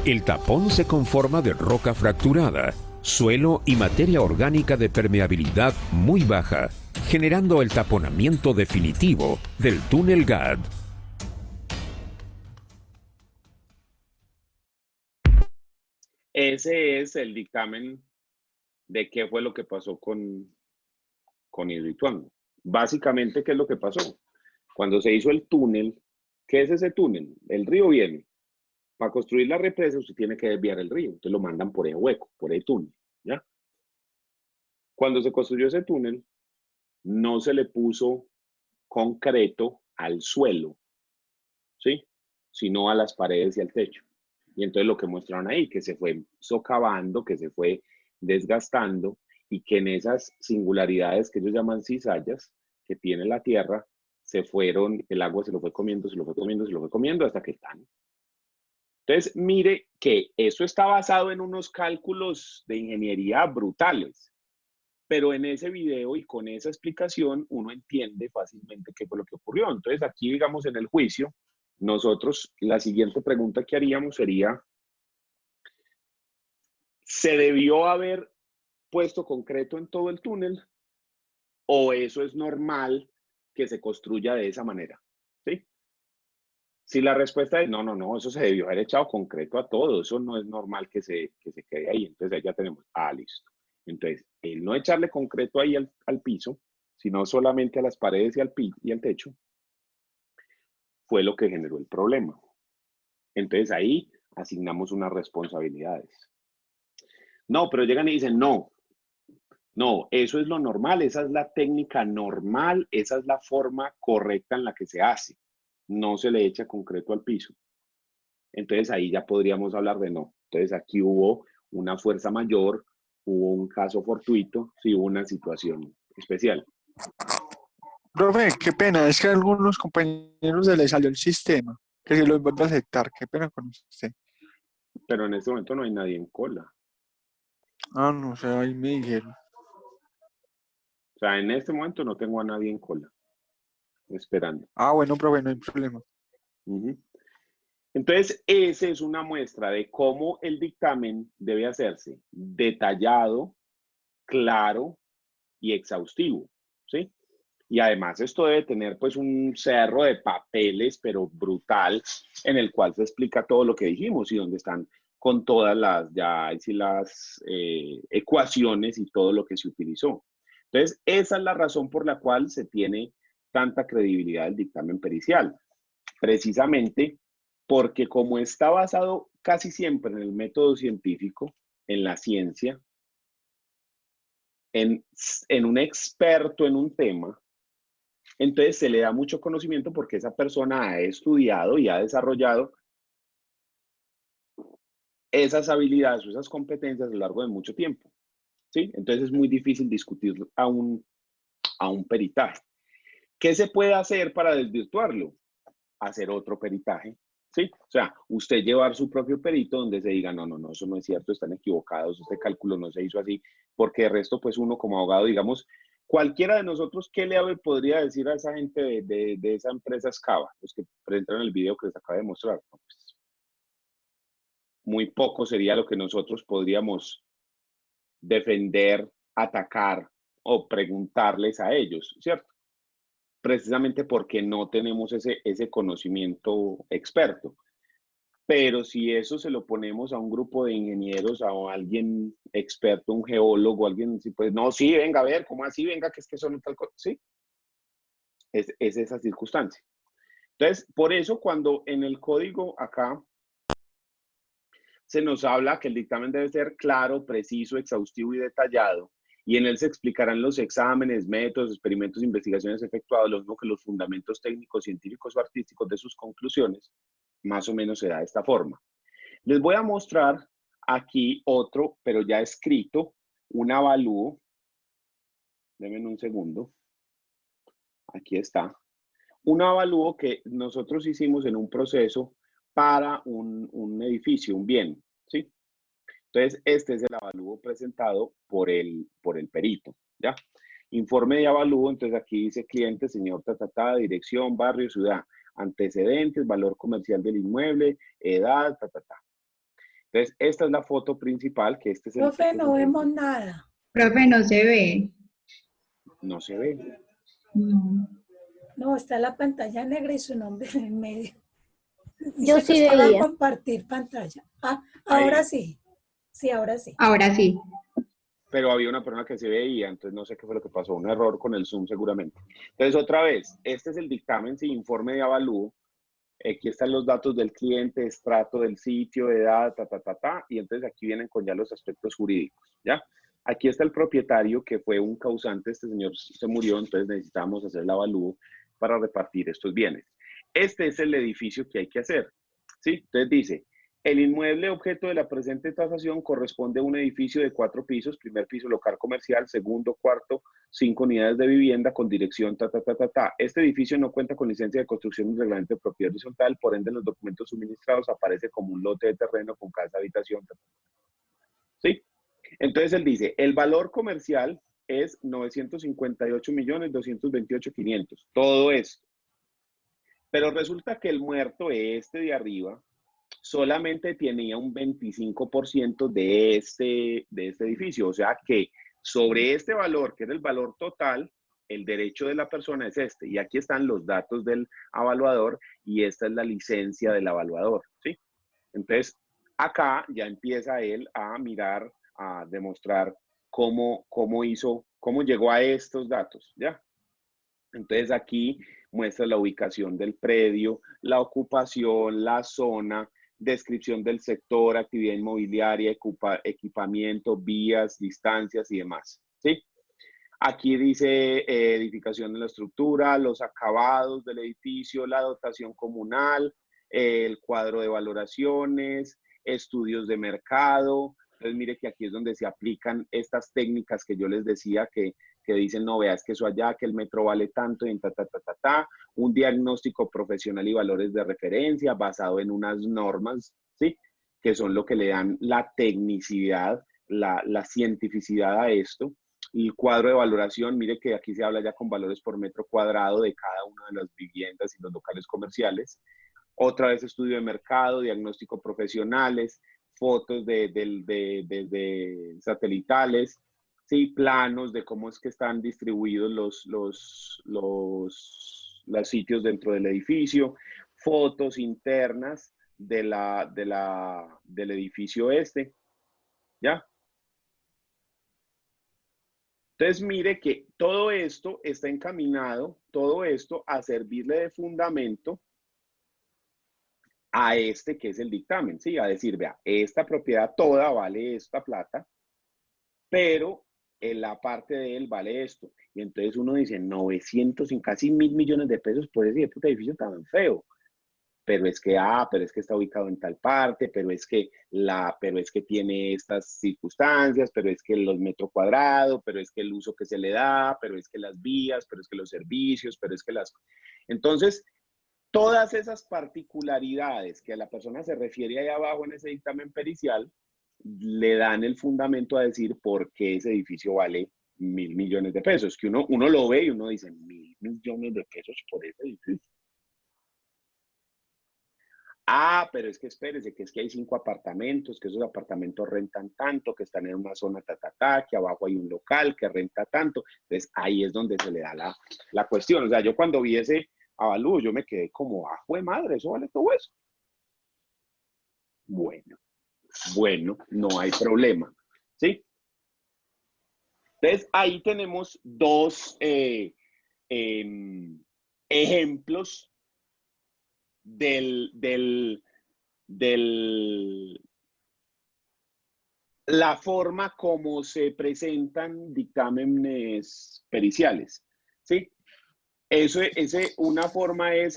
El tapón se conforma de roca fracturada, suelo y materia orgánica de permeabilidad muy baja, generando el taponamiento definitivo del túnel GAD. Ese es el dictamen de qué fue lo que pasó con Hidroituango. Básicamente, ¿qué es lo que pasó? Cuando se hizo el túnel, ¿qué es ese túnel? El río viene. Para construir la represa, usted tiene que desviar el río. Entonces lo mandan por el hueco, por el túnel. ¿Ya? Cuando se construyó ese túnel, no se le puso concreto al suelo, ¿sí? Sino a las paredes y al techo. Y entonces lo que mostraron ahí, que se fue socavando, que se fue desgastando y que en esas singularidades que ellos llaman cizallas que tiene la tierra, el agua se lo fue comiendo, se lo fue comiendo, se lo fue comiendo hasta que están. Entonces, mire que eso está basado en unos cálculos de ingeniería brutales, pero en ese video y con esa explicación uno entiende fácilmente qué fue lo que ocurrió. Entonces, aquí, digamos, en el juicio, nosotros, la siguiente pregunta que haríamos sería, ¿se debió haber puesto concreto en todo el túnel o eso es normal que se construya de esa manera? ¿Sí? Si la respuesta es no, eso se debió haber echado concreto a todo, eso no es normal que se quede ahí. Entonces ahí ya tenemos, listo. Entonces, el no echarle concreto ahí al piso, sino solamente a las paredes y al techo, fue lo que generó el problema. Entonces ahí asignamos unas responsabilidades. No, pero llegan y dicen, no, eso es lo normal, esa es la técnica normal, esa es la forma correcta en la que se hace. No se le echa concreto al piso. Entonces ahí ya podríamos hablar de no. Entonces aquí hubo una fuerza mayor, hubo un caso fortuito, sí hubo una situación especial. Profe, qué pena, es que a algunos compañeros se les salió el sistema, que se los vuelve a aceptar, qué pena con usted. Pero en este momento no hay nadie en cola. No, o sea, ahí me dijeron. O sea, en este momento no tengo a nadie en cola, esperando. Bueno, profe, no hay problema. Entonces, esa es una muestra de cómo el dictamen debe hacerse detallado, claro y exhaustivo, ¿sí? Y además esto debe tener pues un cerro de papeles, pero brutal, en el cual se explica todo lo que dijimos y donde están con todas las ecuaciones y todo lo que se utilizó. Entonces, esa es la razón por la cual se tiene tanta credibilidad del dictamen pericial. Precisamente porque como está basado casi siempre en el método científico, en la ciencia, en un experto en un tema, entonces se le da mucho conocimiento porque esa persona ha estudiado y ha desarrollado esas habilidades o esas competencias a lo largo de mucho tiempo, ¿sí? Entonces es muy difícil discutir a un peritaje. ¿Qué se puede hacer para desvirtuarlo? Hacer otro peritaje, ¿sí? O sea, usted llevar su propio perito donde se diga, no, eso no es cierto, están equivocados, este cálculo no se hizo así, porque de resto, pues uno como abogado, digamos, cualquiera de nosotros, ¿qué le podría decir a esa gente de esa empresa Scava, los que presentan el video que les acabo de mostrar? Pues, muy poco sería lo que nosotros podríamos defender, atacar o preguntarles a ellos, ¿cierto? Precisamente porque no tenemos ese conocimiento experto. Pero si eso se lo ponemos a un grupo de ingenieros, a alguien experto, un geólogo, alguien, pues no, sí, venga, a ver, ¿cómo así? Venga, que es que son tal cosa, ¿sí? Es esa circunstancia. Entonces, por eso cuando en el código acá se nos habla que el dictamen debe ser claro, preciso, exhaustivo y detallado, y en él se explicarán los exámenes, métodos, experimentos e investigaciones efectuados, lo mismo que los fundamentos técnicos, científicos o artísticos de sus conclusiones, más o menos se da de esta forma. Les voy a mostrar aquí otro, pero ya escrito, un avalúo. Denme un segundo. Aquí está. Un avalúo que nosotros hicimos en un proceso para un edificio, un bien, ¿sí? Entonces, este es el avalúo presentado por el perito, ¿ya? Informe de avalúo, entonces aquí dice cliente, señor tatatá, dirección, barrio, ciudad, antecedentes, valor comercial del inmueble, edad, tatatá. Entonces, esta es la foto principal, que este es el... Profe, no vemos nada. Profe, no se ve. No se ve. No. No, está la pantalla negra y su nombre en el medio. Yo Dice que sí usted va a veía. compartir pantalla. Ah, ahora Ahí. sí. Sí, ahora sí. Ahora sí. Pero había una persona que se veía, entonces no sé qué fue lo que pasó, un error con el Zoom seguramente. Entonces, otra vez, este es el dictamen, sí, informe de avalúo. Aquí están los datos del cliente, estrato del sitio, edad, y entonces aquí vienen con ya los aspectos jurídicos, ¿ya? Aquí está el propietario, que fue un causante, este señor se murió, entonces necesitamos hacer el avalúo para repartir estos bienes. Este es el edificio que hay que hacer, ¿sí? Entonces dice, el inmueble objeto de la presente tasación corresponde a un edificio de 4 pisos, primer piso local comercial, segundo, cuarto, 5 unidades de vivienda con dirección, Este edificio no cuenta con licencia de construcción ni reglamento de propiedad horizontal, por ende en los documentos suministrados aparece como un lote de terreno con casa, habitación, ¿sí? Entonces él dice, el valor comercial es 958.228.500, todo esto. Pero resulta que el muerto, este de arriba, solamente tenía un 25% de este edificio. O sea que sobre este valor, que era el valor total, el derecho de la persona es este. Y aquí están los datos del evaluador y esta es la licencia del evaluador, ¿sí? Entonces, acá ya empieza él a mirar, a demostrar cómo llegó a estos datos, ¿ya? Entonces aquí muestra la ubicación del predio, la ocupación, la zona, descripción del sector, actividad inmobiliaria, equipamiento, vías, distancias y demás, ¿sí? Aquí dice edificación de la estructura, los acabados del edificio, la dotación comunal, el cuadro de valoraciones, estudios de mercado. Entonces mire que aquí es donde se aplican estas técnicas que yo les decía que dicen, no, veas que eso allá, que el metro vale tanto, y en un diagnóstico profesional y valores de referencia basado en unas normas, ¿sí? Que son lo que le dan la tecnicidad, la cientificidad a esto. El cuadro de valoración, mire que aquí se habla ya con valores por metro cuadrado de cada una de las viviendas y los locales comerciales. Otra vez estudio de mercado, diagnóstico profesionales, fotos de satelitales, ¿sí? Planos de cómo es que están distribuidos los sitios dentro del edificio, fotos internas del edificio este, ¿ya? Entonces, mire que todo esto está encaminado, todo esto a servirle de fundamento a este que es el dictamen, ¿sí? A decir, vea, esta propiedad toda vale esta plata, pero en la parte de él vale esto. Y entonces uno dice, 900, casi 1.000 millones de pesos por ese puto edificio tan feo. Pero es que está ubicado en tal parte, pero es que tiene estas circunstancias, pero es que los metros cuadrados, pero es que el uso que se le da, pero es que las vías, pero es que los servicios, pero es que las... Entonces, todas esas particularidades que a la persona se refiere ahí abajo en ese dictamen pericial, le dan el fundamento a decir por qué ese edificio vale 1.000 millones de pesos. Que uno lo ve y uno dice, 1.000 millones de pesos por ese edificio. Pero es que espérese, que es que hay 5 apartamentos, que esos apartamentos rentan tanto, que están en una zona que abajo hay un local que renta tanto. Entonces, ahí es donde se le da la cuestión. O sea, yo cuando vi ese avalúo, yo me quedé como, ¡jue madre! ¿Eso vale todo eso? Bueno, no hay problema, ¿sí? Entonces, ahí tenemos dos ejemplos del la forma como se presentan dictámenes periciales, ¿sí? Una forma es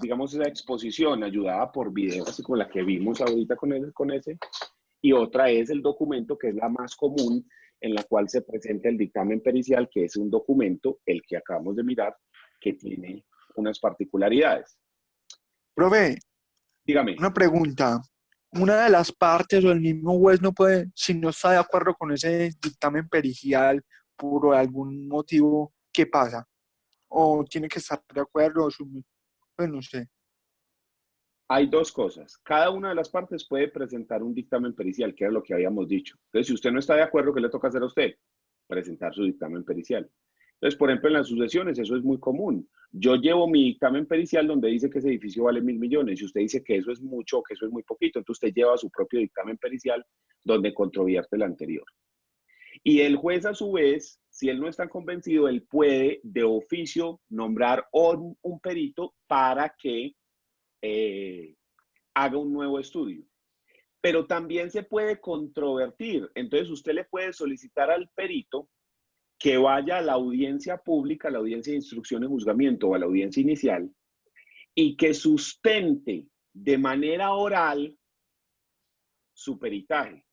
digamos, esa exposición ayudada por videos, así como la que vimos ahorita con ese, y otra es el documento, que es la más común, en la cual se presenta el dictamen pericial, que es un documento, el que acabamos de mirar, que tiene unas particularidades. Profe, Dígame. una pregunta. Una de las partes o el mismo juez no puede, si no está de acuerdo con ese dictamen pericial por algún motivo, ¿qué pasa? O tiene que estar de acuerdo, pues no sé. Hay dos cosas. Cada una de las partes puede presentar un dictamen pericial, que era lo que habíamos dicho. Entonces, si usted no está de acuerdo, ¿qué le toca hacer a usted? Presentar su dictamen pericial. Entonces, por ejemplo, en las sucesiones eso es muy común. Yo llevo mi dictamen pericial donde dice que ese edificio vale 1.000 millones. Si usted dice que eso es mucho o que eso es muy poquito, entonces usted lleva su propio dictamen pericial donde controvierte el anterior. Y el juez, a su vez, si él no está convencido, él puede de oficio nombrar un perito para que haga un nuevo estudio. Pero también se puede controvertir. Entonces usted le puede solicitar al perito que vaya a la audiencia pública, a la audiencia de instrucción y juzgamiento o a la audiencia inicial, y que sustente de manera oral su peritaje.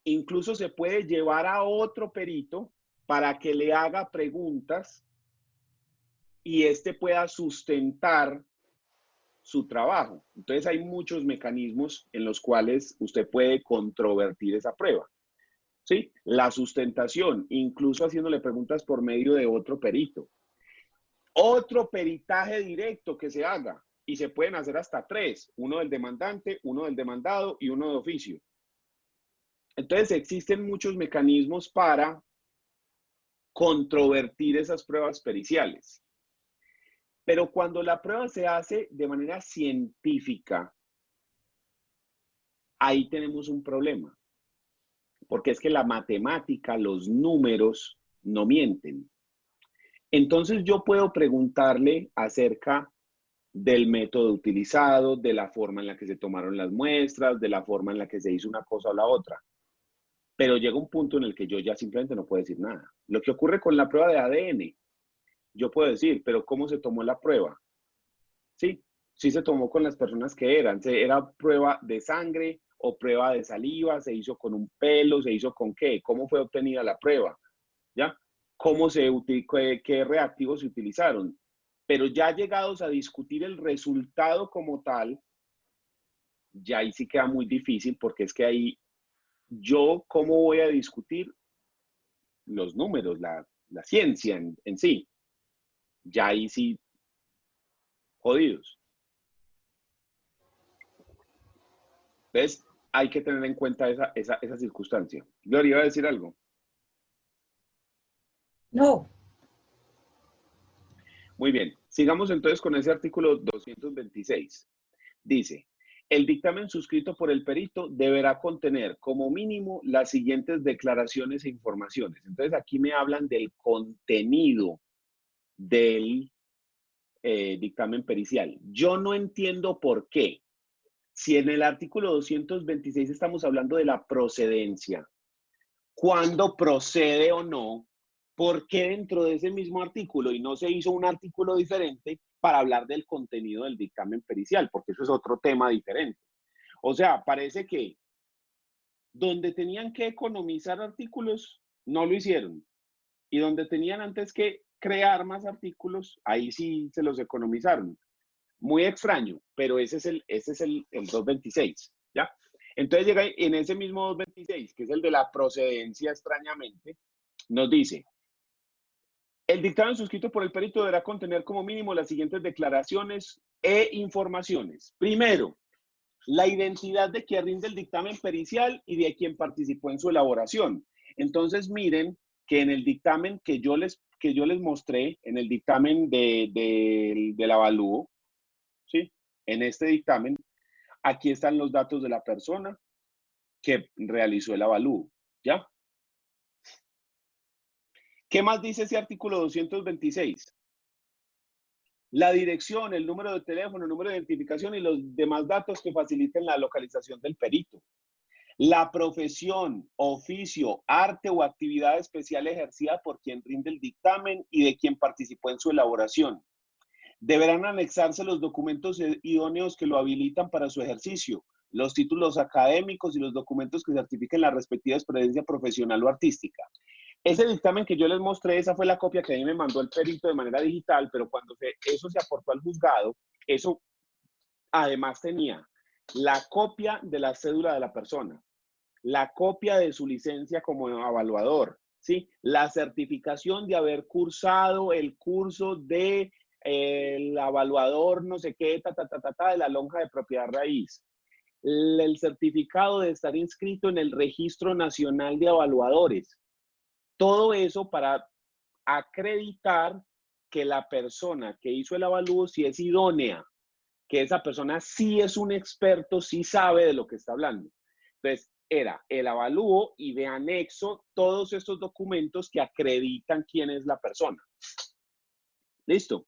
Incluso se puede llevar a otro perito para que le haga preguntas y éste pueda sustentar su trabajo. Entonces hay muchos mecanismos en los cuales usted puede controvertir esa prueba. ¿Sí? La sustentación, incluso haciéndole preguntas por medio de otro perito. Otro peritaje directo que se haga, y se pueden hacer hasta 3, uno del demandante, uno del demandado y uno de oficio. Entonces existen muchos mecanismos para controvertir esas pruebas periciales. Pero cuando la prueba se hace de manera científica, ahí tenemos un problema. Porque es que la matemática, los números, no mienten. Entonces yo puedo preguntarle acerca del método utilizado, de la forma en la que se tomaron las muestras, de la forma en la que se hizo una cosa o la otra. Pero llega un punto en el que yo ya simplemente no puedo decir nada. Lo que ocurre con la prueba de ADN, yo puedo decir, pero ¿cómo se tomó la prueba? Sí, sí se tomó con las personas que eran. ¿Era prueba de sangre o prueba de saliva? ¿Se hizo con un pelo? ¿Se hizo con qué? ¿Cómo fue obtenida la prueba? ¿Ya? ¿Qué reactivos se utilizaron? Pero ya llegados a discutir el resultado como tal, ya ahí sí queda muy difícil porque es que ahí yo, ¿cómo voy a discutir los números, la ciencia en sí? Ya ahí sí, jodidos. Entonces, hay que tener en cuenta esa circunstancia. Gloria, ¿iba a decir algo? No, Muy bien. Sigamos entonces con ese artículo 226. Dice, el dictamen suscrito por el perito deberá contener como mínimo las siguientes declaraciones e informaciones. Entonces, aquí me hablan del contenido del dictamen pericial. Yo no entiendo por qué. Si en el artículo 226 estamos hablando de la procedencia, ¿cuándo procede o no? ¿Por qué dentro de ese mismo artículo y no se hizo un artículo diferente para hablar del contenido del dictamen pericial? Porque eso es otro tema diferente. O sea, parece que donde tenían que economizar artículos, no lo hicieron. Y donde tenían antes que crear más artículos, ahí sí se los economizaron. Muy extraño, pero ese es el 226, ¿ya? Entonces llega en ese mismo 226, que es el de la procedencia extrañamente, nos dice, el dictamen suscrito por el perito deberá contener como mínimo las siguientes declaraciones e informaciones. Primero, la identidad de quien rinde el dictamen pericial y de quien participó en su elaboración. Entonces, miren que en el dictamen que yo les mostré, en el dictamen del avalúo, ¿sí? En este dictamen, aquí están los datos de la persona que realizó el avalúo, ¿ya? ¿Qué más dice ese artículo 226? La dirección, el número de teléfono, el número de identificación y los demás datos que faciliten la localización del perito. La profesión, oficio, arte o actividad especial ejercida por quien rinde el dictamen y de quien participó en su elaboración. Deberán anexarse los documentos idóneos que lo habilitan para su ejercicio, los títulos académicos y los documentos que certifiquen la respectiva experiencia profesional o artística. Ese dictamen que yo les mostré, esa fue la copia que a mí me mandó el perito de manera digital, pero cuando eso se aportó al juzgado, eso además tenía la copia de la cédula de la persona, la copia de su licencia como evaluador, ¿sí? La certificación de haber cursado el curso de el evaluador no sé qué, de la lonja de propiedad raíz, el certificado de estar inscrito en el Registro Nacional de Evaluadores. Todo eso para acreditar que la persona que hizo el avalúo sí es idónea, que esa persona sí es un experto, sí sabe de lo que está hablando. Entonces, era el avalúo y de anexo todos estos documentos que acreditan quién es la persona. ¿Listo?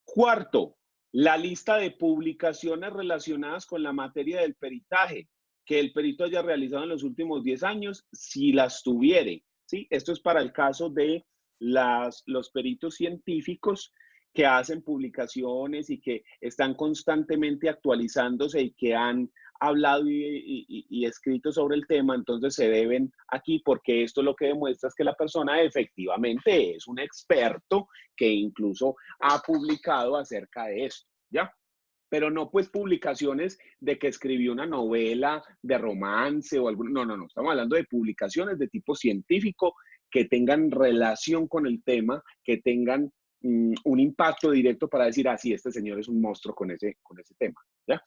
Cuarto, la lista de publicaciones relacionadas con la materia del peritaje que el perito haya realizado en los últimos 10 años, si las tuviere, ¿sí? Esto es para el caso de los peritos científicos que hacen publicaciones y que están constantemente actualizándose y que han hablado y escrito sobre el tema, entonces se deben aquí porque esto lo que demuestra es que la persona efectivamente es un experto que incluso ha publicado acerca de esto, ¿ya? Pero no pues publicaciones de que escribió una novela de romance o algo, no, estamos hablando de publicaciones de tipo científico que tengan relación con el tema, que tengan un impacto directo para decir, ah, sí, este señor es un monstruo con ese tema, ¿ya?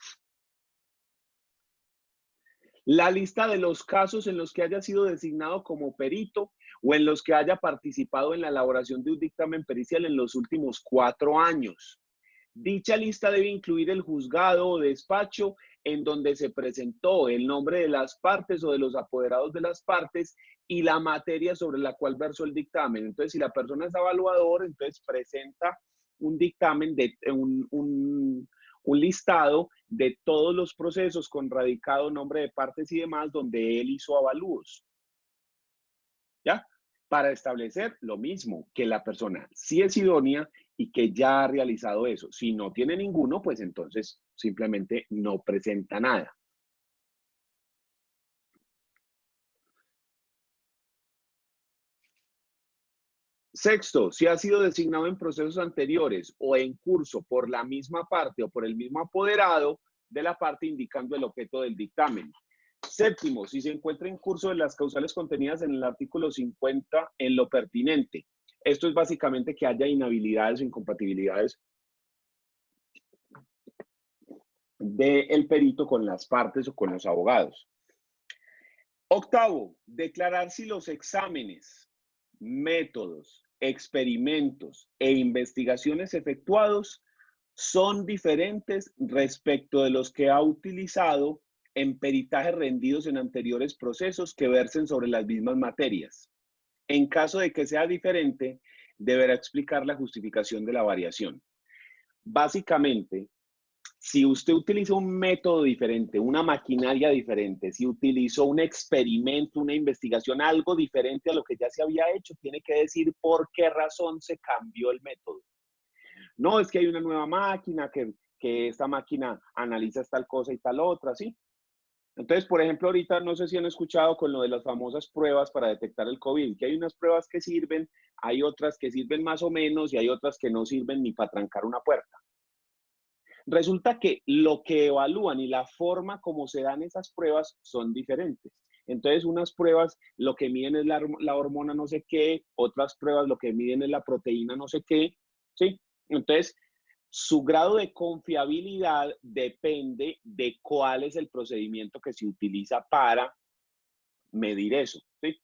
La lista de los casos en los que haya sido designado como perito o en los que haya participado en la elaboración de un dictamen pericial en los últimos 4 años. Dicha lista debe incluir el juzgado o despacho en donde se presentó el nombre de las partes o de los apoderados de las partes y la materia sobre la cual versó el dictamen. Entonces, si la persona es evaluador, entonces presenta un dictamen, un listado de todos los procesos con radicado, nombre de partes y demás, donde él hizo avalúos. ¿Ya? Para establecer lo mismo, que la persona sí es idónea y que ya ha realizado eso. Si no tiene ninguno, pues entonces simplemente no presenta nada. Sexto, si ha sido designado en procesos anteriores o en curso por la misma parte o por el mismo apoderado de la parte indicando el objeto del dictamen. Séptimo, si se encuentra en curso de las causales contenidas en el artículo 50 en lo pertinente. Esto es básicamente que haya inhabilidades o incompatibilidades del perito con las partes o con los abogados. Octavo, declarar si los exámenes, métodos, experimentos e investigaciones efectuados son diferentes respecto de los que ha utilizado en peritajes rendidos en anteriores procesos que versen sobre las mismas materias. En caso de que sea diferente, deberá explicar la justificación de la variación. Básicamente, si usted utiliza un método diferente, una maquinaria diferente, si utilizó un experimento, una investigación, algo diferente a lo que ya se había hecho, tiene que decir por qué razón se cambió el método. No, es que hay una nueva máquina, que esta máquina analiza tal cosa y tal otra, ¿sí? Entonces, por ejemplo, ahorita no sé si han escuchado con lo de las famosas pruebas para detectar el COVID, que hay unas pruebas que sirven, hay otras que sirven más o menos y hay otras que no sirven ni para trancar una puerta. Resulta que lo que evalúan y la forma como se dan esas pruebas son diferentes. Entonces, unas pruebas lo que miden es la hormona no sé qué, otras pruebas lo que miden es la proteína no sé qué, ¿sí? Entonces, su grado de confiabilidad depende de cuál es el procedimiento que se utiliza para medir eso, ¿sí?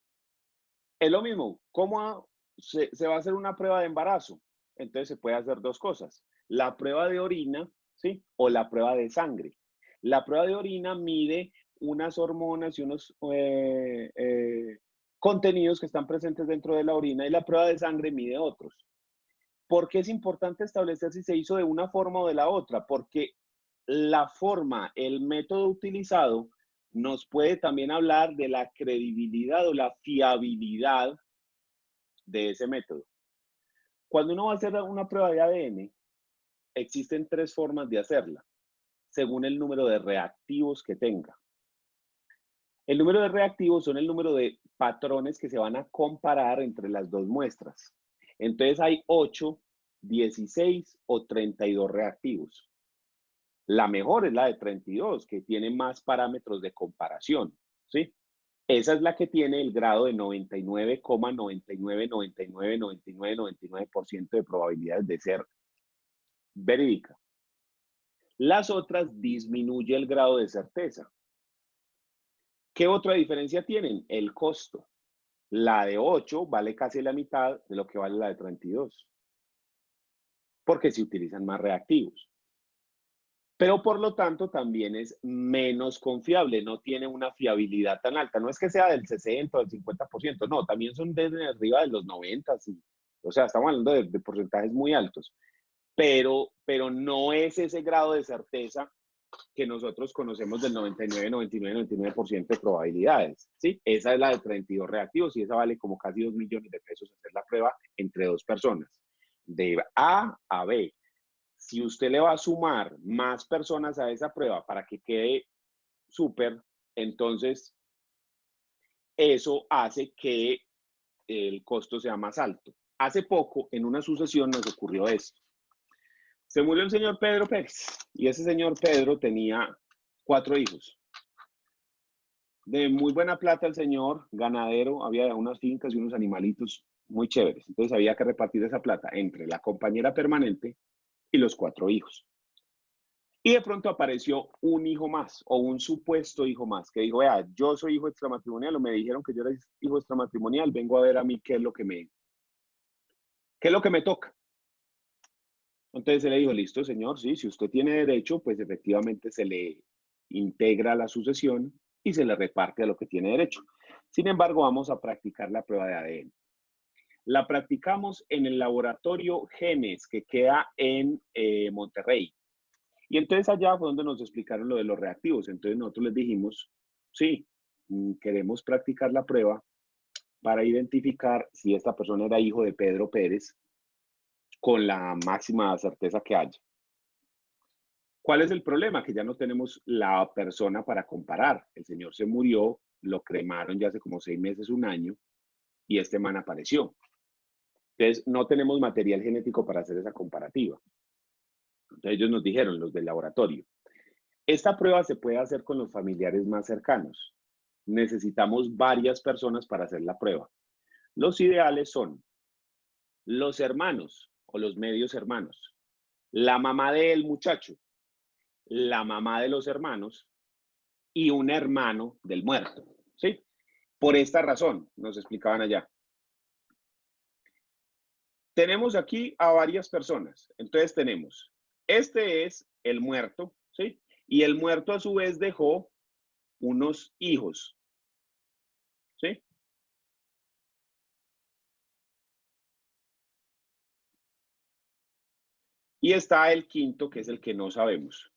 Es lo mismo, ¿cómo se va a hacer una prueba de embarazo? Entonces, se puede hacer dos cosas. La prueba de orina, ¿sí? O la prueba de sangre. La prueba de orina mide unas hormonas y contenidos que están presentes dentro de la orina y la prueba de sangre mide otros. ¿Por qué es importante establecer si se hizo de una forma o de la otra? Porque la forma, el método utilizado nos puede también hablar de la credibilidad o la fiabilidad de ese método. Cuando uno va a hacer una prueba de ADN, existen 3 formas de hacerla, según el número de reactivos que tenga. El número de reactivos son el número de patrones que se van a comparar entre las 2 muestras. Entonces hay 8, 16 o 32 reactivos. La mejor es la de 32, que tiene más parámetros de comparación, ¿sí? Esa es la que tiene el grado de 99,999999% de probabilidades de ser verídica. Las otras disminuye el grado de certeza. ¿Qué otra diferencia tienen? El costo. La de 8 vale casi la mitad de lo que vale la de 32, porque se utilizan más reactivos. Pero por lo tanto también es menos confiable, no tiene una fiabilidad tan alta. No es que sea del 60 o del 50%, no, también son desde arriba de los 90, sí. O sea, estamos hablando de porcentajes muy altos. Pero no es ese grado de certeza que nosotros conocemos del 99% de probabilidades, ¿sí? Esa es la de 32 reactivos y esa vale como casi 2 millones de pesos hacer la prueba entre 2 personas, de A a B. Si usted le va a sumar más personas a esa prueba para que quede súper, entonces eso hace que el costo sea más alto. Hace poco, en una sucesión, nos ocurrió esto. Se murió el señor Pedro Pérez y ese señor Pedro tenía 4 hijos. De muy buena plata el señor, ganadero, había unas fincas y unos animalitos muy chéveres. Entonces había que repartir esa plata entre la compañera permanente y los 4 hijos. Y de pronto apareció un hijo más o un supuesto hijo más que dijo, vea, yo soy hijo extramatrimonial o me dijeron que yo era hijo extramatrimonial, vengo a ver a mí qué es lo que me toca. Entonces se le dijo, listo, señor, sí, si usted tiene derecho, pues efectivamente se le integra la sucesión y se le reparte a lo que tiene derecho. Sin embargo, vamos a practicar la prueba de ADN. La practicamos en el laboratorio Genes, que queda en Monterrey. Y entonces allá fue donde nos explicaron lo de los reactivos. Entonces nosotros les dijimos, sí, queremos practicar la prueba para identificar si esta persona era hijo de Pedro Pérez con la máxima certeza que haya. ¿Cuál es el problema? Que ya no tenemos la persona para comparar. El señor se murió, lo cremaron ya hace como 6 meses, 1 año, y este man apareció. Entonces, no tenemos material genético para hacer esa comparativa. Entonces, ellos nos dijeron, los del laboratorio, esta prueba se puede hacer con los familiares más cercanos. Necesitamos varias personas para hacer la prueba. Los ideales son los hermanos o los medios hermanos, la mamá del muchacho, la mamá de los hermanos y un hermano del muerto, ¿sí? Por esta razón, nos explicaban allá. Tenemos aquí a varias personas. Entonces tenemos, este es el muerto, ¿sí? Y el muerto a su vez dejó unos hijos, ¿sí? Y está el quinto, que es el que no sabemos.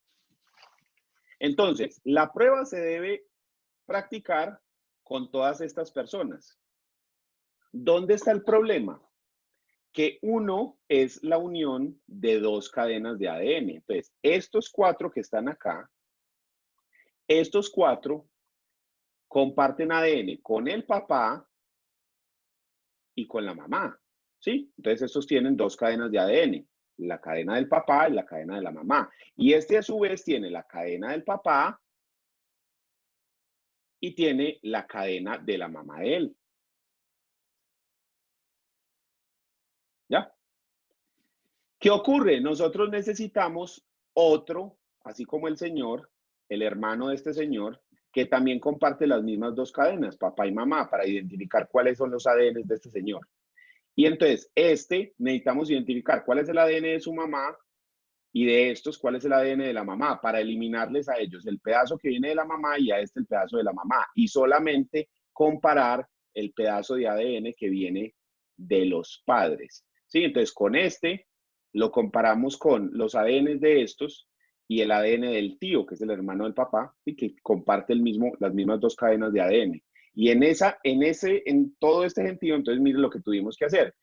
Entonces, la prueba se debe practicar con todas estas personas. ¿Dónde está el problema? Que uno es la unión de 2 cadenas de ADN. Entonces, estos 4 que están acá, estos 4 comparten ADN con el papá y con la mamá, ¿sí? Entonces, estos tienen 2 cadenas de ADN, la cadena del papá y la cadena de la mamá. Y este a su vez tiene la cadena del papá y tiene la cadena de la mamá de él. ¿Ya? ¿Qué ocurre? Nosotros necesitamos otro, así como el señor, el hermano de este señor, que también comparte las mismas 2 cadenas, papá y mamá, para identificar cuáles son los ADN de este señor. Y entonces, necesitamos identificar cuál es el ADN de su mamá y de estos, cuál es el ADN de la mamá, para eliminarles a ellos el pedazo que viene de la mamá y a el pedazo de la mamá. Y solamente comparar el pedazo de ADN que viene de los padres. ¿Sí? Entonces, con este lo comparamos con los ADN de estos y el ADN del tío, que es el hermano del papá, ¿sí? Que comparte las mismas dos cadenas de ADN. Y en todo este sentido, entonces mire lo que tuvimos que hacer.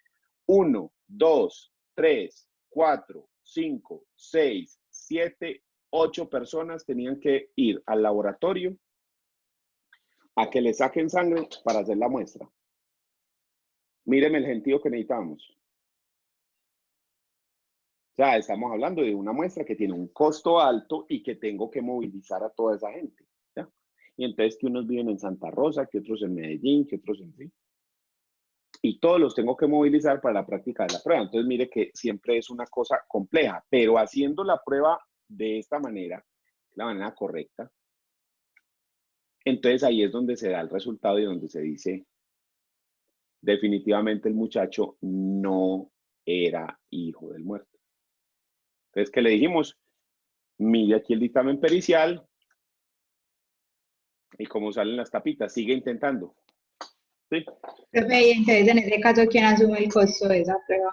1, 2, 3, 4, 5, 6, 7, 8 personas tenían que ir al laboratorio a que le saquen sangre para hacer la muestra. Míreme el gentío que necesitamos. O sea, estamos hablando de una muestra que tiene un costo alto y que tengo que movilizar a toda esa gente. ¿Ya? Y entonces que unos viven en Santa Rosa, que otros en Medellín, que otros en sí. Y todos los tengo que movilizar para la práctica de la prueba. Entonces mire que siempre es una cosa compleja, pero haciendo la prueba de esta manera, la manera correcta, entonces ahí es donde se da el resultado y donde se dice definitivamente el muchacho no era hijo del muerto. Entonces, ¿qué le dijimos? Mire aquí el dictamen pericial y como salen las tapitas, sigue intentando. ¿Sí? Profe, y entonces en ese caso, ¿quién asume el costo de esa prueba?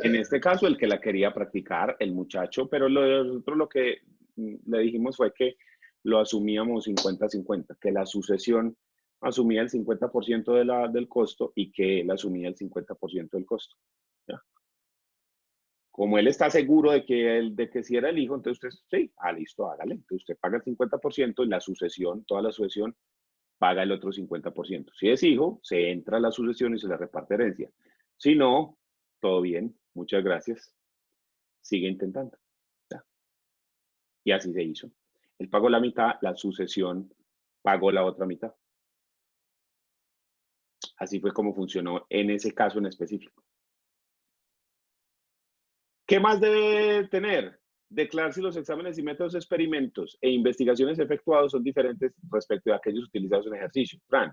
En este caso, el que la quería practicar, el muchacho, pero nosotros lo que le dijimos fue que lo asumíamos 50-50, que la sucesión asumía el 50% del costo y que él asumía el 50% del costo. ¿Ya? Como él está seguro de que si era el hijo, entonces usted, sí, listo, hágale. Entonces usted paga el 50% y la sucesión, toda la sucesión, paga el otro 50%. Si es hijo, se entra a la sucesión y se le reparte herencia. Si no, todo bien, muchas gracias. Sigue intentando. ¿Ya? Y así se hizo. Él pagó la mitad, la sucesión pagó la otra mitad. Así fue como funcionó en ese caso en específico. ¿Qué más debe tener? Declarar si los exámenes y métodos, experimentos e investigaciones efectuados son diferentes respecto a aquellos utilizados en ejercicio. Fran.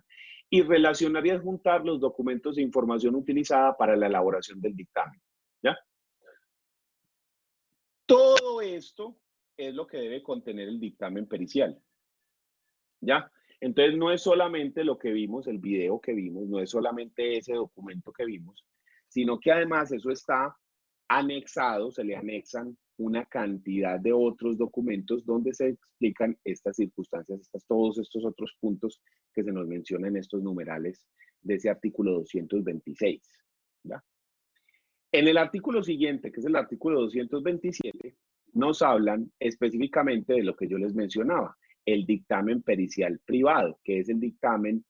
Y relacionar y adjuntar los documentos e información utilizada para la elaboración del dictamen. ¿Ya? Todo esto es lo que debe contener el dictamen pericial. ¿Ya? Entonces no es solamente lo que vimos, el video que vimos, no es solamente ese documento que vimos, sino que además eso está anexado, se le anexan una cantidad de otros documentos donde se explican estas circunstancias, todos estos otros puntos que se nos mencionan en estos numerales de ese artículo 226. ¿Ya? En el artículo siguiente, que es el artículo 227, nos hablan específicamente de lo que yo les mencionaba, el dictamen pericial privado, que es el dictamen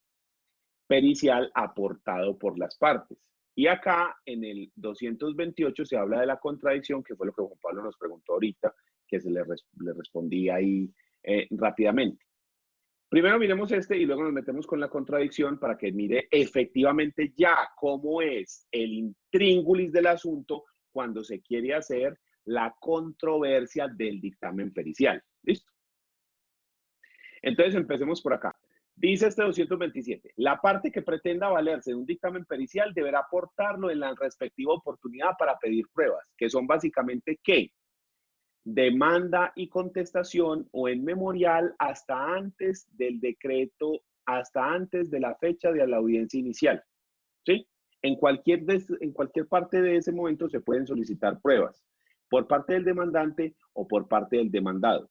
pericial aportado por las partes. Y acá en el 228 se habla de la contradicción, que fue lo que Juan Pablo nos preguntó ahorita, que se le respondí ahí rápidamente. Primero miremos este y luego nos metemos con la contradicción para que mire efectivamente ya cómo es el intríngulis del asunto cuando se quiere hacer la controversia del dictamen pericial. ¿Listo? Entonces empecemos por acá. Dice este 227, la parte que pretenda valerse de un dictamen pericial deberá aportarlo en la respectiva oportunidad para pedir pruebas, que son básicamente ¿qué? Demanda y contestación o en memorial hasta antes del decreto, hasta antes de la fecha de la audiencia inicial. ¿Sí? En cualquier parte de ese momento se pueden solicitar pruebas por parte del demandante o por parte del demandado.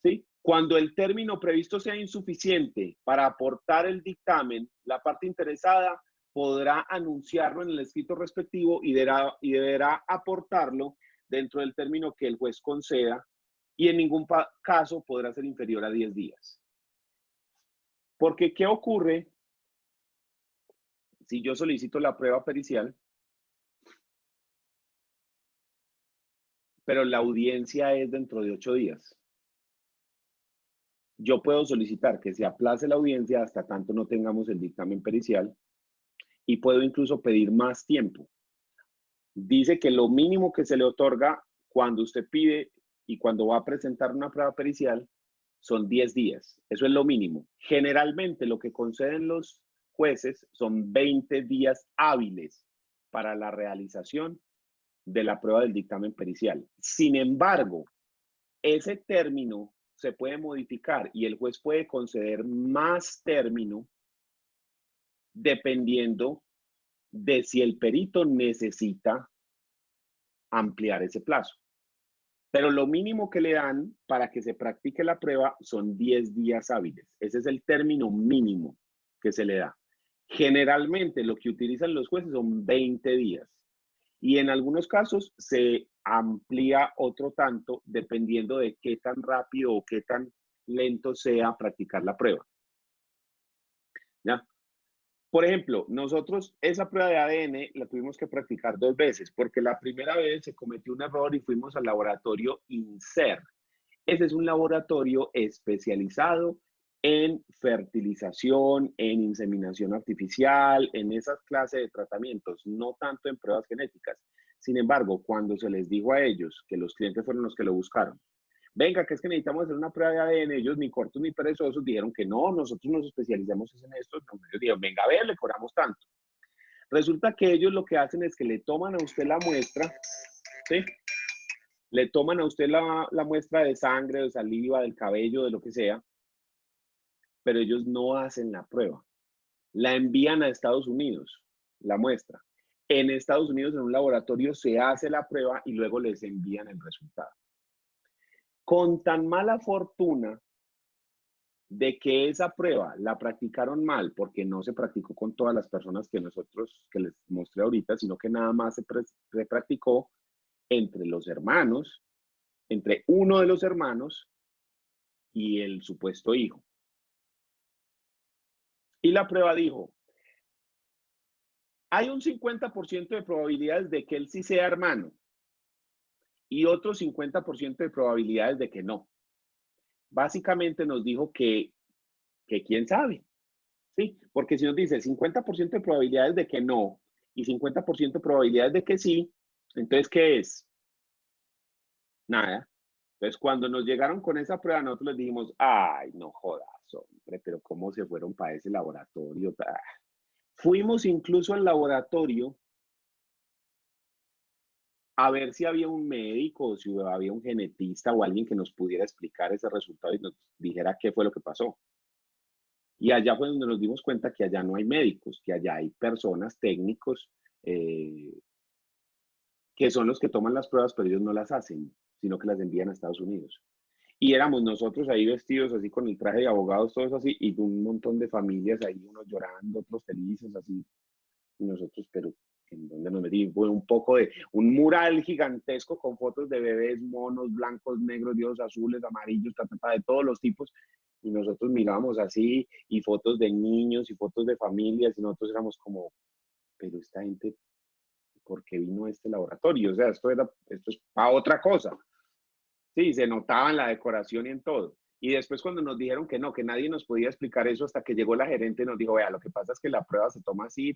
¿Sí? Cuando el término previsto sea insuficiente para aportar el dictamen, la parte interesada podrá anunciarlo en el escrito respectivo y deberá aportarlo dentro del término que el juez conceda y en ningún caso podrá ser inferior a 10 días. Porque, ¿qué ocurre si yo solicito la prueba pericial, pero la audiencia es dentro de 8 días? Yo puedo solicitar que se aplace la audiencia hasta tanto no tengamos el dictamen pericial y puedo incluso pedir más tiempo. Dice que lo mínimo que se le otorga cuando usted pide y cuando va a presentar una prueba pericial son 10 días. Eso es lo mínimo. Generalmente lo que conceden los jueces son 20 días hábiles para la realización de la prueba del dictamen pericial. Sin embargo, ese término se puede modificar y el juez puede conceder más término dependiendo de si el perito necesita ampliar ese plazo. Pero lo mínimo que le dan para que se practique la prueba son 10 días hábiles. Ese es el término mínimo que se le da. Generalmente lo que utilizan los jueces son 20 días. Y en algunos casos se amplía otro tanto dependiendo de qué tan rápido o qué tan lento sea practicar la prueba. ¿Ya? Por ejemplo, nosotros esa prueba de ADN la tuvimos que practicar 2 veces porque la primera vez se cometió un error y fuimos al laboratorio INSER. Ese es un laboratorio especializado en fertilización, en inseminación artificial, en esas clases de tratamientos, no tanto en pruebas genéticas. Sin embargo, cuando se les dijo a ellos, que los clientes fueron los que lo buscaron, venga, que es que necesitamos hacer una prueba de ADN, ellos ni cortos ni perezosos dijeron que no, nosotros nos especializamos en esto, ellos dijeron, venga a ver, le cobramos tanto. Resulta que ellos lo que hacen es que le toman a usted la muestra, ¿sí? Le toman a usted la muestra de sangre, de saliva, del cabello, de lo que sea, pero ellos no hacen la prueba. La envían a Estados Unidos, la muestra. En Estados Unidos, en un laboratorio, se hace la prueba y luego les envían el resultado. Con tan mala fortuna de que esa prueba la practicaron mal, porque no se practicó con todas las personas que les mostré ahorita, sino que nada más se practicó entre los hermanos, entre uno de los hermanos y el supuesto hijo. Y la prueba dijo, hay un 50% de probabilidades de que él sí sea hermano y otro 50% de probabilidades de que no. Básicamente nos dijo que quién sabe, ¿sí? Porque si nos dice 50% de probabilidades de que no y 50% de probabilidades de que sí, entonces, ¿qué es? Nada. Entonces, cuando nos llegaron con esa prueba, nosotros les dijimos, ay, no jodas, hombre, pero ¿cómo se fueron para ese laboratorio? Fuimos incluso al laboratorio a ver si había un médico o si había un genetista o alguien que nos pudiera explicar ese resultado y nos dijera qué fue lo que pasó. Y allá fue donde nos dimos cuenta que allá no hay médicos, que allá hay personas, técnicos, que son los que toman las pruebas, pero ellos no las hacen, sino que las envían a Estados Unidos. Y éramos nosotros ahí vestidos así con el traje de abogados, todos así, y un montón de familias ahí, unos llorando, otros felices, así. Y nosotros, pero ¿en dónde nos metimos? Fue un poco de un mural gigantesco con fotos de bebés, monos, blancos, negros, dios, azules, amarillos, de todos los tipos. Y nosotros mirábamos así, y fotos de niños, y fotos de familias, y nosotros éramos como, pero esta gente, ¿por qué vino a este laboratorio? O sea, esto es para otra cosa. Sí, se notaba en la decoración y en todo. Y después cuando nos dijeron que no, que nadie nos podía explicar eso hasta que llegó la gerente y nos dijo, vea, lo que pasa es que la prueba se toma así, y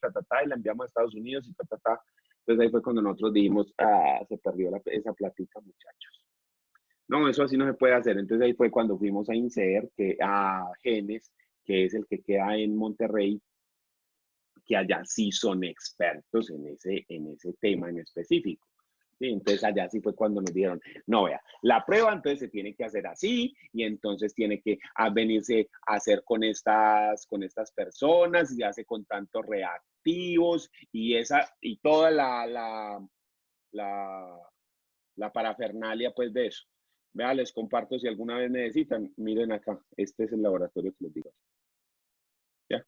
la enviamos a Estados Unidos y Entonces ahí fue cuando nosotros dijimos, se perdió esa plática, muchachos. No, eso así no se puede hacer. Entonces ahí fue cuando fuimos a INSER, a Genes, que es el que queda en Monterrey, que allá sí son expertos en ese tema en específico. Sí, entonces allá sí fue cuando nos dijeron, no, vea, la prueba entonces se tiene que hacer así y entonces tiene que venirse a hacer con estas personas y se hace con tantos reactivos y toda la parafernalia pues de eso. Vea, les comparto si alguna vez necesitan, miren acá, este es el laboratorio que les digo. ¿Ya?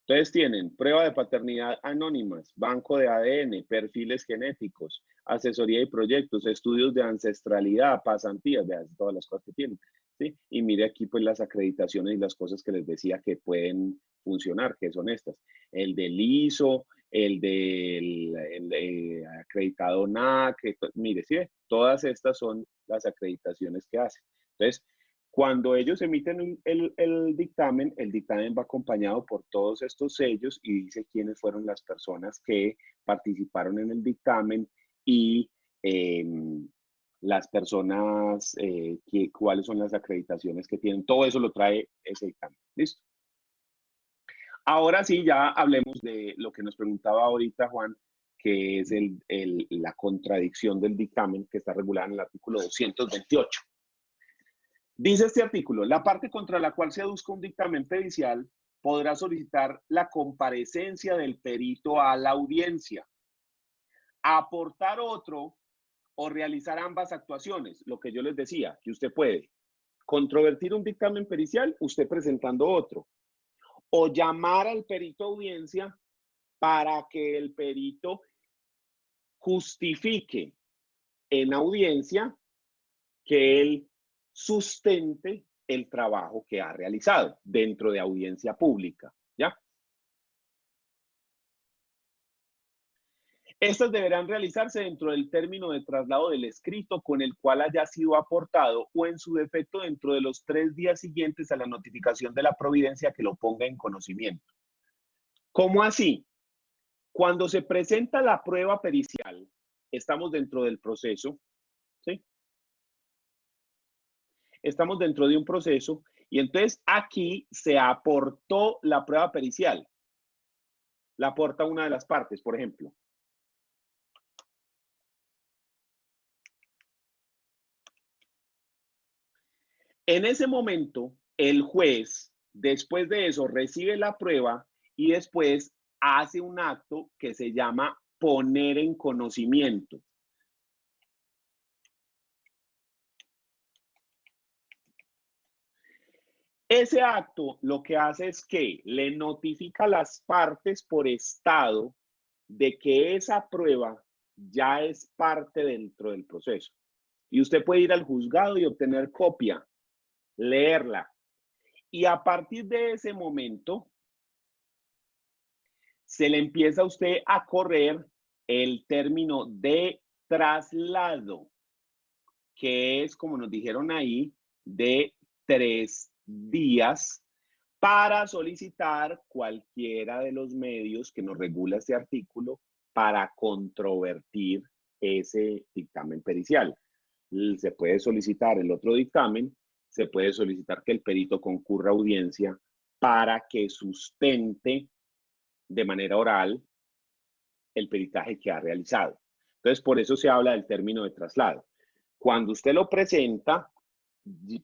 Entonces tienen prueba de paternidad anónimas, banco de ADN, perfiles genéticos, asesoría y proyectos, estudios de ancestralidad, pasantías, vean todas las cosas que tienen. ¿Sí? Y mire aquí pues las acreditaciones y las cosas que les decía que pueden funcionar, que son estas. El del ISO, el del acreditado NAC, mire, ¿sí? Todas estas son las acreditaciones que hacen. Entonces, cuando ellos emiten el dictamen va acompañado por todos estos sellos y dice quiénes fueron las personas que participaron en el dictamen y las personas, cuáles son las acreditaciones que tienen. Todo eso lo trae ese dictamen. ¿Listo? Ahora sí, ya hablemos de lo que nos preguntaba ahorita Juan, que es la contradicción del dictamen que está regulada en el artículo 228. Dice este artículo, la parte contra la cual se aduzca un dictamen pericial podrá solicitar la comparecencia del perito a la audiencia, aportar otro o realizar ambas actuaciones, lo que yo les decía, que usted puede controvertir un dictamen pericial, usted presentando otro, o llamar al perito a audiencia para que el perito justifique en audiencia que él sustente el trabajo que ha realizado dentro de audiencia pública, ¿ya? Estas deberán realizarse dentro del término de traslado del escrito con el cual haya sido aportado o en su defecto dentro de los 3 días siguientes a la notificación de la providencia que lo ponga en conocimiento. ¿Cómo así? Cuando se presenta la prueba pericial, estamos dentro del proceso, ¿sí? Estamos dentro de un proceso y entonces aquí se aportó la prueba pericial. La aporta una de las partes, por ejemplo. En ese momento, el juez, después de eso, recibe la prueba y después hace un acto que se llama poner en conocimiento. Ese acto lo que hace es que le notifica a las partes por estado de que esa prueba ya es parte dentro del proceso. Y usted puede ir al juzgado y obtener copia, leerla. Y a partir de ese momento, se le empieza a usted a correr el término de traslado, que es, como nos dijeron ahí, de 3 días para solicitar cualquiera de los medios que nos regula este artículo para controvertir ese dictamen pericial. Se puede solicitar el otro dictamen, se puede solicitar que el perito concurra a audiencia para que sustente de manera oral el peritaje que ha realizado. Entonces, por eso se habla del término de traslado. Cuando usted lo presenta,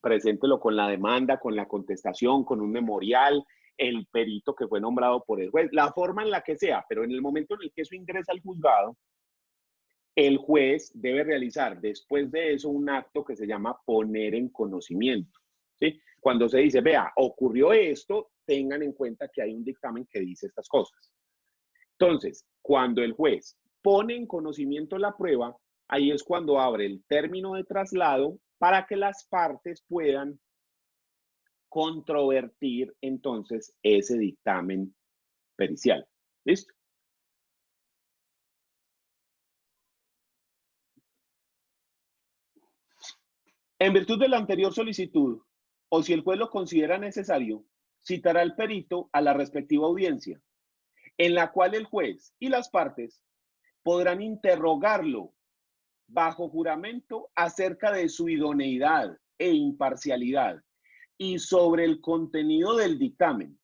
preséntelo con la demanda, con la contestación, con un memorial, el perito que fue nombrado por el juez, la forma en la que sea, pero en el momento en el que eso ingresa al juzgado, el juez debe realizar después de eso un acto que se llama poner en conocimiento, ¿sí? Cuando se dice, vea, ocurrió esto, tengan en cuenta que hay un dictamen que dice estas cosas. Entonces, cuando el juez pone en conocimiento la prueba, ahí es cuando abre el término de traslado para que las partes puedan controvertir entonces ese dictamen pericial. ¿Listo? En virtud de la anterior solicitud, o si el juez lo considera necesario, citará al perito a la respectiva audiencia, en la cual el juez y las partes podrán interrogarlo bajo juramento acerca de su idoneidad e imparcialidad y sobre el contenido del dictamen.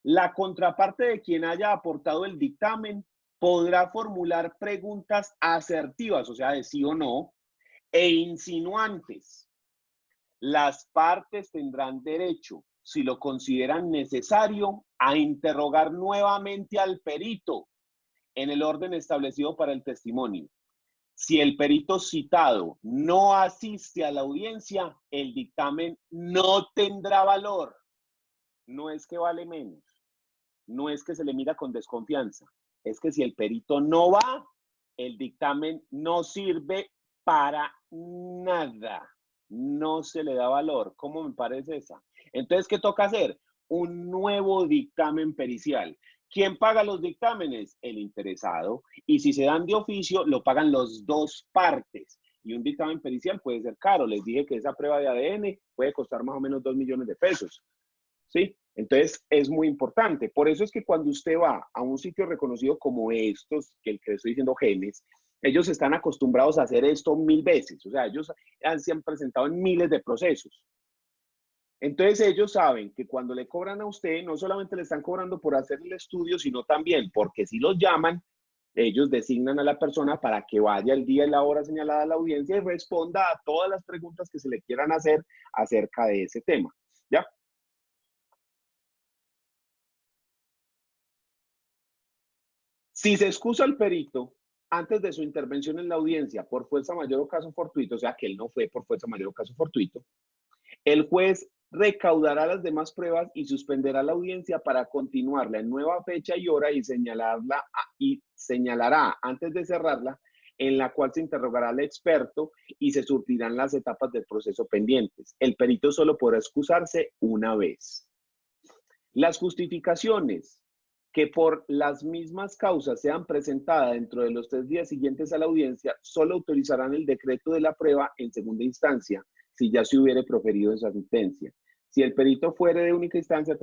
La contraparte de quien haya aportado el dictamen podrá formular preguntas asertivas, o sea, de sí o no, e insinuantes. Las partes tendrán derecho, si lo consideran necesario, a interrogar nuevamente al perito en el orden establecido para el testimonio. Si el perito citado no asiste a la audiencia, el dictamen no tendrá valor. No es que vale menos, no es que se le mira con desconfianza, es que si el perito no va, el dictamen no sirve para nada, no se le da valor. ¿Cómo me parece esa? Entonces, ¿qué toca hacer? Un nuevo dictamen pericial. ¿Quién paga los dictámenes? El interesado. Y si se dan de oficio, lo pagan las 2 partes. Y un dictamen pericial puede ser caro. Les dije que esa prueba de ADN puede costar más o menos 2 millones de pesos. ¿Sí? Entonces, es muy importante. Por eso es que cuando usted va a un sitio reconocido como estos, que el que estoy diciendo Genes, ellos están acostumbrados a hacer esto 1000 veces. O sea, ellos se han presentado en miles de procesos. Entonces ellos saben que cuando le cobran a usted, no solamente le están cobrando por hacer el estudio, sino también porque si los llaman, ellos designan a la persona para que vaya el día y la hora señalada a la audiencia y responda a todas las preguntas que se le quieran hacer acerca de ese tema. ¿Ya? Si se excusa al perito antes de su intervención en la audiencia por fuerza mayor o caso fortuito, o sea que él no fue por fuerza mayor o caso fortuito, el juez recaudará las demás pruebas y suspenderá la audiencia para continuarla en nueva fecha y hora y señalará antes de cerrarla, en la cual se interrogará al experto y se surtirán las etapas del proceso pendientes. El perito solo podrá excusarse una vez. Las justificaciones que por las mismas causas sean presentadas dentro de los 3 días siguientes a la audiencia solo autorizarán el decreto de la prueba en segunda instancia, si ya se hubiere proferido esa sentencia. Si el perito fuere de única instancia,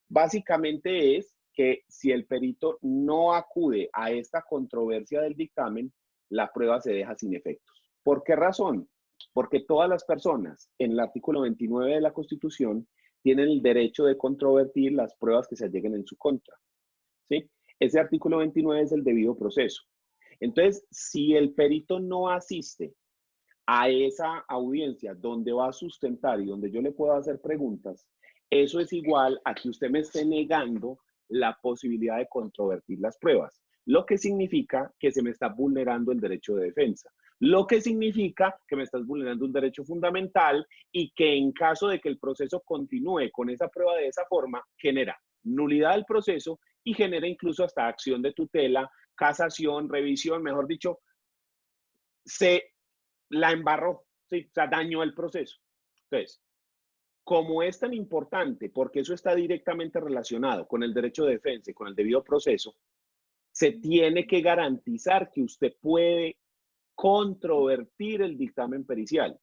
Básicamente es que si el perito no acude a esta controversia del dictamen, la prueba se deja sin efectos. ¿Por qué razón? Porque todas las personas, en el artículo 29 de la Constitución, tienen el derecho de controvertir las pruebas que se alleguen en su contra. ¿Sí? Ese artículo 29 es el debido proceso. Entonces, si el perito no asiste a esa audiencia donde va a sustentar y donde yo le puedo hacer preguntas, eso es igual a que usted me esté negando la posibilidad de controvertir las pruebas, lo que significa que se me está vulnerando el derecho de defensa, lo que significa que me estás vulnerando un derecho fundamental y que en caso de que el proceso continúe con esa prueba de esa forma, genera nulidad del proceso y genera incluso hasta acción de tutela, casación, revisión, mejor dicho, se la embarró, ¿sí? O sea, dañó el proceso. Entonces, como es tan importante, porque eso está directamente relacionado con el derecho de defensa y con el debido proceso, se tiene que garantizar que usted puede controvertir el dictamen pericial.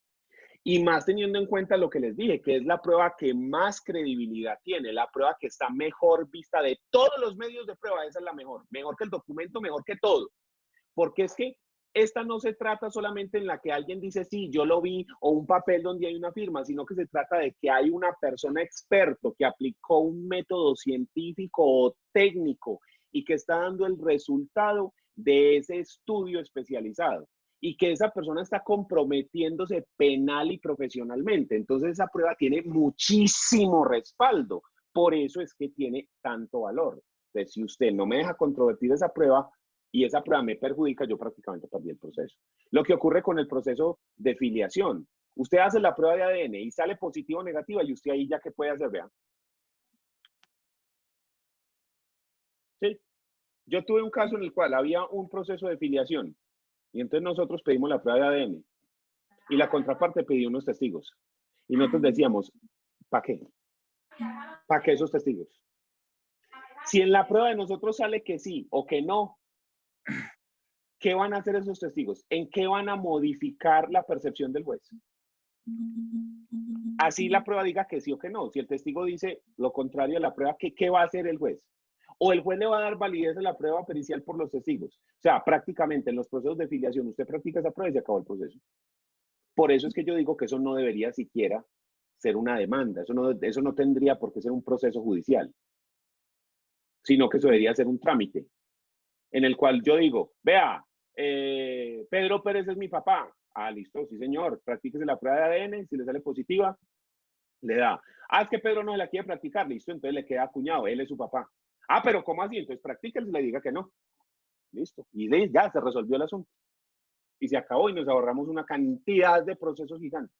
Y más teniendo en cuenta lo que les dije, que es la prueba que más credibilidad tiene, la prueba que está mejor vista de todos los medios de prueba, esa es la mejor, mejor que el documento, mejor que todo. Porque es que esta no se trata solamente en la que alguien dice, sí, yo lo vi, o un papel donde hay una firma, sino que se trata de que hay una persona experto que aplicó un método científico o técnico y que está dando el resultado de ese estudio especializado y que esa persona está comprometiéndose penal y profesionalmente. Entonces esa prueba tiene muchísimo respaldo. Por eso es que tiene tanto valor. Entonces, si usted no me deja controvertir esa prueba, y esa prueba me perjudica, yo prácticamente perdí el proceso. Lo que ocurre con el proceso de filiación. Usted hace la prueba de ADN y sale positiva o negativa y usted ahí ya qué puede hacer, vean. Sí. Yo tuve un caso en el cual había un proceso de filiación y entonces nosotros pedimos la prueba de ADN y la contraparte pidió unos testigos. Y nosotros decíamos, ¿para qué? ¿Para qué esos testigos? Si en la prueba de nosotros sale que sí o que no, ¿qué van a hacer esos testigos? ¿En qué van a modificar la percepción del juez? Así la prueba diga que sí o que no. Si el testigo dice lo contrario a la prueba, ¿qué va a hacer el juez? O el juez le va a dar validez a la prueba pericial por los testigos. O sea, prácticamente en los procesos de filiación usted practica esa prueba y se acabó el proceso. Por eso es que yo digo que eso no debería siquiera ser una demanda. Eso no tendría por qué ser un proceso judicial, sino que eso debería ser un trámite en el cual yo digo, vea, Pedro Pérez es mi papá. Ah, listo, sí señor, practíquese la prueba de ADN, si le sale positiva, le da. Ah, es que Pedro no la quiere practicar, listo, entonces le queda cuñado, él es su papá. Ah, pero ¿cómo así? Entonces practíquese y le diga que no. Listo, y ya se resolvió el asunto. Y se acabó y nos ahorramos una cantidad de procesos gigantes.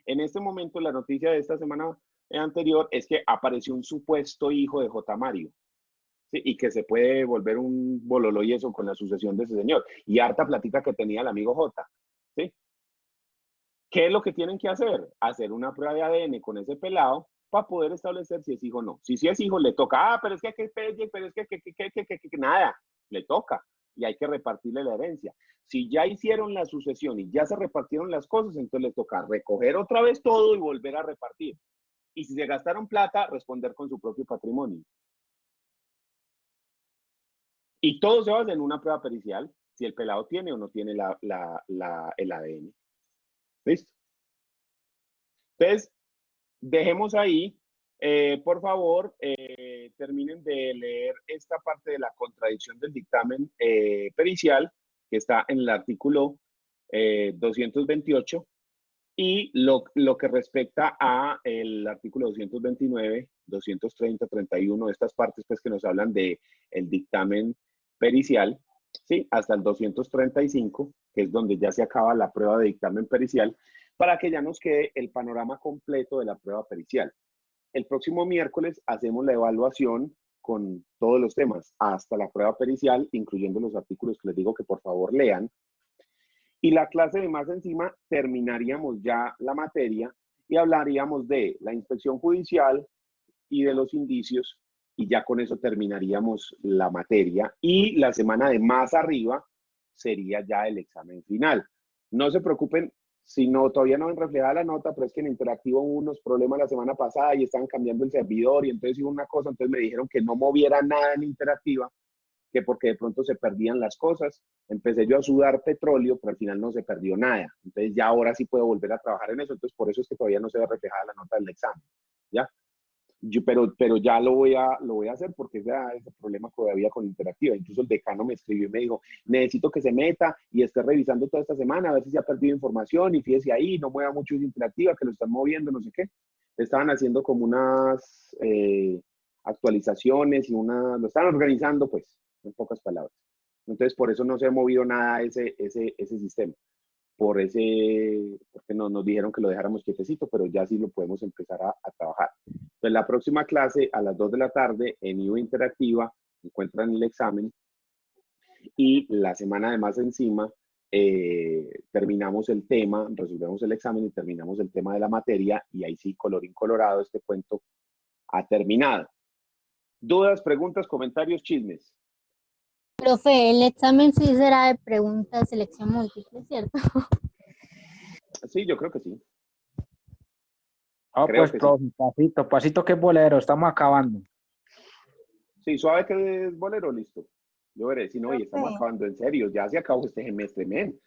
En este momento, la noticia de esta semana anterior es que apareció un supuesto hijo de J. Mario. ¿Sí? Y que se puede volver un bololo y eso con la sucesión de ese señor. Y harta plática que tenía el amigo J. ¿Sí? ¿Qué es lo que tienen que hacer? Hacer una prueba de ADN con ese pelado para poder establecer si es hijo o no. Si es hijo, le toca, pero es que nada, le toca. Y hay que repartirle la herencia. Si ya hicieron la sucesión y ya se repartieron las cosas, entonces les toca recoger otra vez todo y volver a repartir. Y si se gastaron plata, responder con su propio patrimonio. Y todo se basa en una prueba pericial, si el pelado tiene o no tiene el ADN. ¿Listo? Entonces, dejemos ahí. Por favor, terminen de leer esta parte de la contradicción del dictamen pericial que está en el artículo 228 y lo que respecta a el artículo 229, 230, 31, estas partes pues que nos hablan de el dictamen pericial, ¿sí? Hasta el 235, que es donde ya se acaba la prueba de dictamen pericial, para que ya nos quede el panorama completo de la prueba pericial. El próximo miércoles hacemos la evaluación con todos los temas, hasta la prueba pericial, incluyendo los artículos que les digo que por favor lean. Y la clase de más encima terminaríamos ya la materia y hablaríamos de la inspección judicial y de los indicios, y ya con eso terminaríamos la materia. Y la semana de más arriba sería ya el examen final. No se preocupen, si no, todavía no ven reflejada la nota, pero es que en Interactivo hubo unos problemas la semana pasada y estaban cambiando el servidor y entonces hubo una cosa, entonces me dijeron que no moviera nada en Interactiva, que porque de pronto se perdían las cosas. Empecé yo a sudar petróleo, pero al final no se perdió nada. Entonces ya ahora sí puedo volver a trabajar en eso, entonces por eso es que todavía no se ve reflejada la nota del examen, ¿ya? Pero ya lo voy a hacer porque ese problema todavía con Interactiva. Incluso el decano me escribió y me dijo, necesito que se meta y esté revisando toda esta semana a ver si se ha perdido información y fíjese ahí, no mueva mucho Interactiva, que lo están moviendo, no sé qué. Estaban haciendo como unas actualizaciones y lo estaban organizando, pues, en pocas palabras. Entonces, por eso no se ha movido nada ese sistema. Porque nos dijeron que lo dejáramos quietecito, pero ya sí lo podemos empezar a trabajar. Entonces, la próxima clase a las 2 de la tarde en IVA Interactiva encuentran el examen y la semana de más encima terminamos el tema, resolvemos el examen y terminamos el tema de la materia y ahí sí, colorín colorado, este cuento ha terminado. ¿Dudas, preguntas, comentarios, chismes? Profe, el examen sí será de preguntas de selección múltiple, ¿cierto? Sí, yo creo que sí. Ah, Creo pues, que profe, pasito que es bolero, estamos acabando. Sí, suave que es bolero, listo. Yo veré, si no, y estamos Profe. acabando en serio, ya se acabó este semestre, men.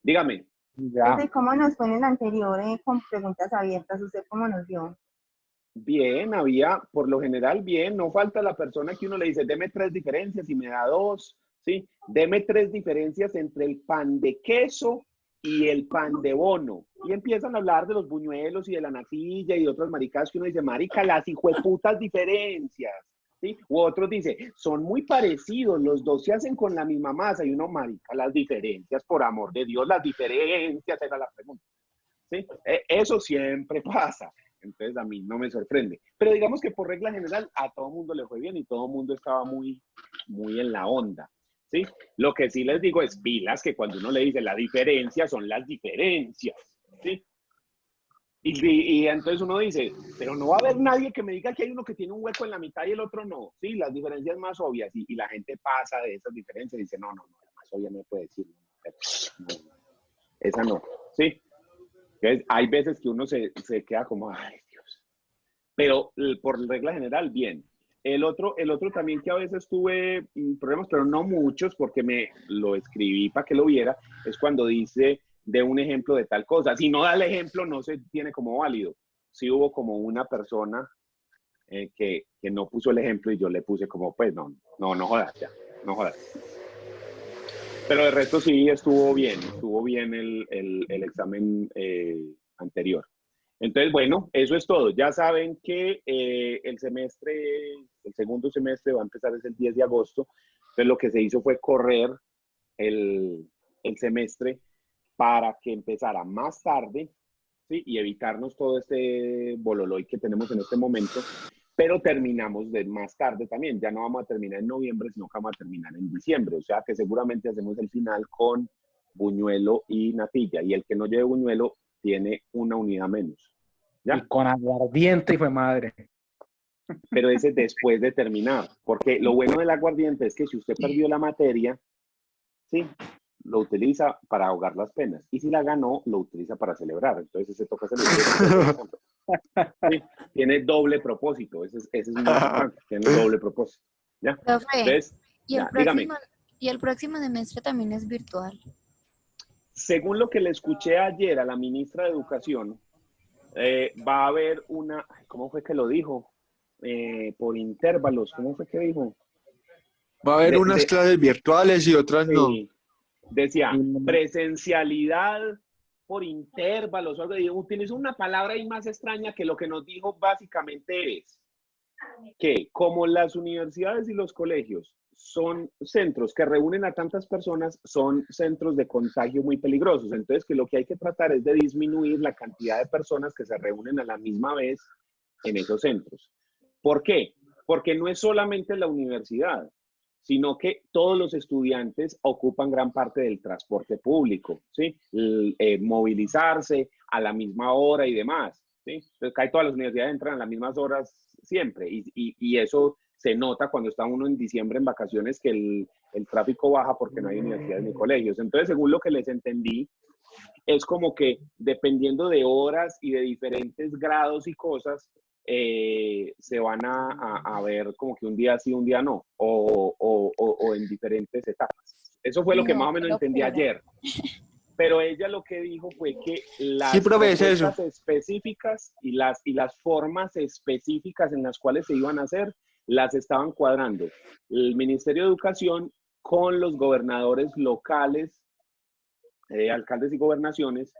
Dígame. Ya. Profe, ¿cómo nos fue en el anterior con preguntas abiertas? ¿Usted cómo nos dio? Bien, había, por lo general, bien, no falta la persona que uno le dice, deme 3 diferencias y me da 2, ¿sí? Deme 3 diferencias entre el pan de queso y el pan de bono. Y empiezan a hablar de los buñuelos y de la natilla y de otras maricadas que uno dice, marica, las hijueputas diferencias, ¿sí? U otros dice, son muy parecidos, los dos se hacen con la misma masa. Y uno, marica, las diferencias, por amor de Dios, las diferencias, era la pregunta, ¿sí? Eso siempre pasa. Entonces a mí no me sorprende. Pero digamos que por regla general a todo mundo le fue bien y todo mundo estaba muy, muy en la onda, ¿sí? Lo que sí les digo es pilas, que cuando uno le dice la diferencia son las diferencias, ¿sí? Y entonces uno dice, pero no va a haber nadie que me diga que hay uno que tiene un hueco en la mitad y el otro no. Sí, las diferencias más obvias. Y la gente pasa de esas diferencias y dice, no, la más obvia no puede decir. No, esa no, ¿sí? Entonces, hay veces que uno se queda como, ay, Dios. Pero por regla general, bien. El otro también que a veces tuve problemas, pero no muchos, porque me lo escribí para que lo viera, es cuando dice de un ejemplo de tal cosa. Si no da el ejemplo, no se tiene como válido. Sí hubo como una persona que no puso el ejemplo y yo le puse como, pues no jodas ya, no jodas. Pero de resto sí estuvo bien el examen anterior. Entonces, bueno, eso es todo. Ya saben que el segundo semestre va a empezar desde el 10 de agosto. Entonces, lo que se hizo fue correr el semestre para que empezara más tarde, ¿sí? Y evitarnos todo este bololoy que tenemos en este momento. Pero terminamos de más tarde también. Ya no vamos a terminar en noviembre, sino que vamos a terminar en diciembre. O sea que seguramente hacemos el final con buñuelo y natilla. Y el que no lleve buñuelo tiene una unidad menos. ¿Ya? Y con aguardiente, hijo de madre. Pero ese después de terminar. Porque lo bueno del aguardiente es que si usted perdió la materia, ¿sí? Lo utiliza para ahogar las penas. Y si la ganó, lo utiliza para celebrar. Entonces ese toca celebrar. Sí, tiene doble propósito. Ese es muy importante. Tiene doble propósito. ¿Ya? Profe, Entonces, dígame. y el próximo semestre también es virtual. Según lo que le escuché ayer a la ministra de Educación, Va a haber una, ¿cómo fue que lo dijo? Por intervalos, ¿cómo fue que dijo? Va a haber unas clases virtuales y otras no. Sí, decía presencialidad por intervalos, o algo así. Utilizó una palabra ahí más extraña que lo que nos dijo básicamente es que como las universidades y los colegios son centros que reúnen a tantas personas, son centros de contagio muy peligrosos. Entonces, que lo que hay que tratar es de disminuir la cantidad de personas que se reúnen a la misma vez en esos centros. ¿Por qué? Porque no es solamente la universidad, sino que todos los estudiantes ocupan gran parte del transporte público, ¿sí? Movilizarse a la misma hora y demás, ¿sí? Entonces, casi todas las universidades entran a las mismas horas siempre, y eso se nota cuando está uno en diciembre en vacaciones, que el tráfico baja porque no hay universidades ni colegios. Entonces, según lo que les entendí, es como que dependiendo de horas y de diferentes grados y cosas, se van a ver como que un día sí, un día no, o en diferentes etapas. Eso fue lo que más o menos entendí ayer. Pero ella lo que dijo fue que las propuestas específicas y las formas específicas en las cuales se iban a hacer, las estaban cuadrando el Ministerio de Educación con los gobernadores locales, alcaldes y gobernaciones,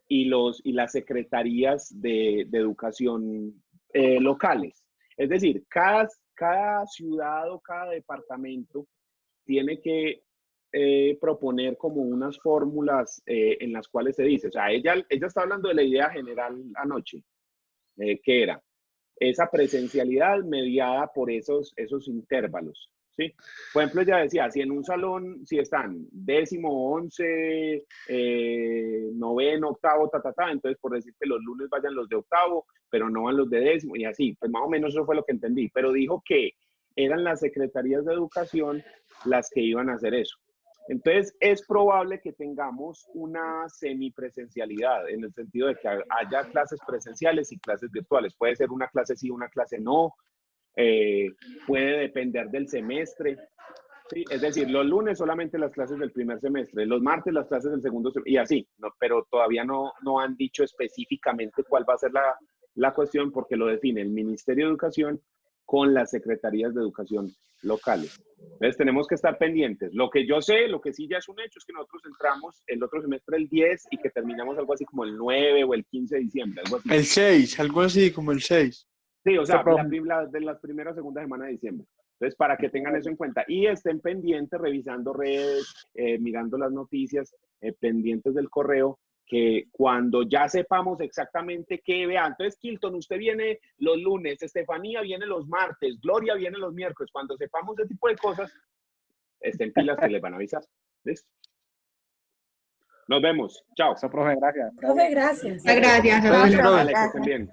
y las secretarías de educación locales. Es decir, cada ciudad o cada departamento tiene que proponer como unas fórmulas en las cuales se dice, o sea, ella está hablando de la idea general anoche, que era esa presencialidad mediada por esos intervalos, ¿sí? Por ejemplo, ella decía, si en un salón, si están 10º, 11, 9º, 8º, entonces por decir que los lunes vayan los de 8º, pero no van los de 10º, y así, pues más o menos eso fue lo que entendí, pero dijo que eran las secretarías de educación las que iban a hacer eso. Entonces, es probable que tengamos una semipresencialidad, en el sentido de que haya clases presenciales y clases virtuales. Puede ser una clase sí, una clase no. Puede depender del semestre. ¿Sí? Es decir, los lunes solamente las clases del primer semestre, los martes las clases del segundo semestre, y así. ¿No? Pero todavía no han dicho específicamente cuál va a ser la cuestión, porque lo define el Ministerio de Educación con las secretarías de educación locales. Entonces tenemos que estar pendientes. Lo que yo sé, lo que sí ya es un hecho, es que nosotros entramos el otro semestre el 10 y que terminamos algo así como el 9 o el 15 de diciembre, algo así. El 6, algo así como el 6. Sí, o sea, de las primeras, segunda semana de diciembre. Entonces, para que tengan eso en cuenta. Y estén pendientes, revisando redes, mirando las noticias, pendientes del correo, que cuando ya sepamos exactamente qué, vean. Entonces, Kilton, usted viene los lunes, Estefanía viene los martes, Gloria viene los miércoles. Cuando sepamos ese tipo de cosas, estén pilas que les van a avisar. ¿Listo? Nos vemos. Chao. Eso, profe, gracias. Profe, gracias. Gracias. Dale, que estén bien.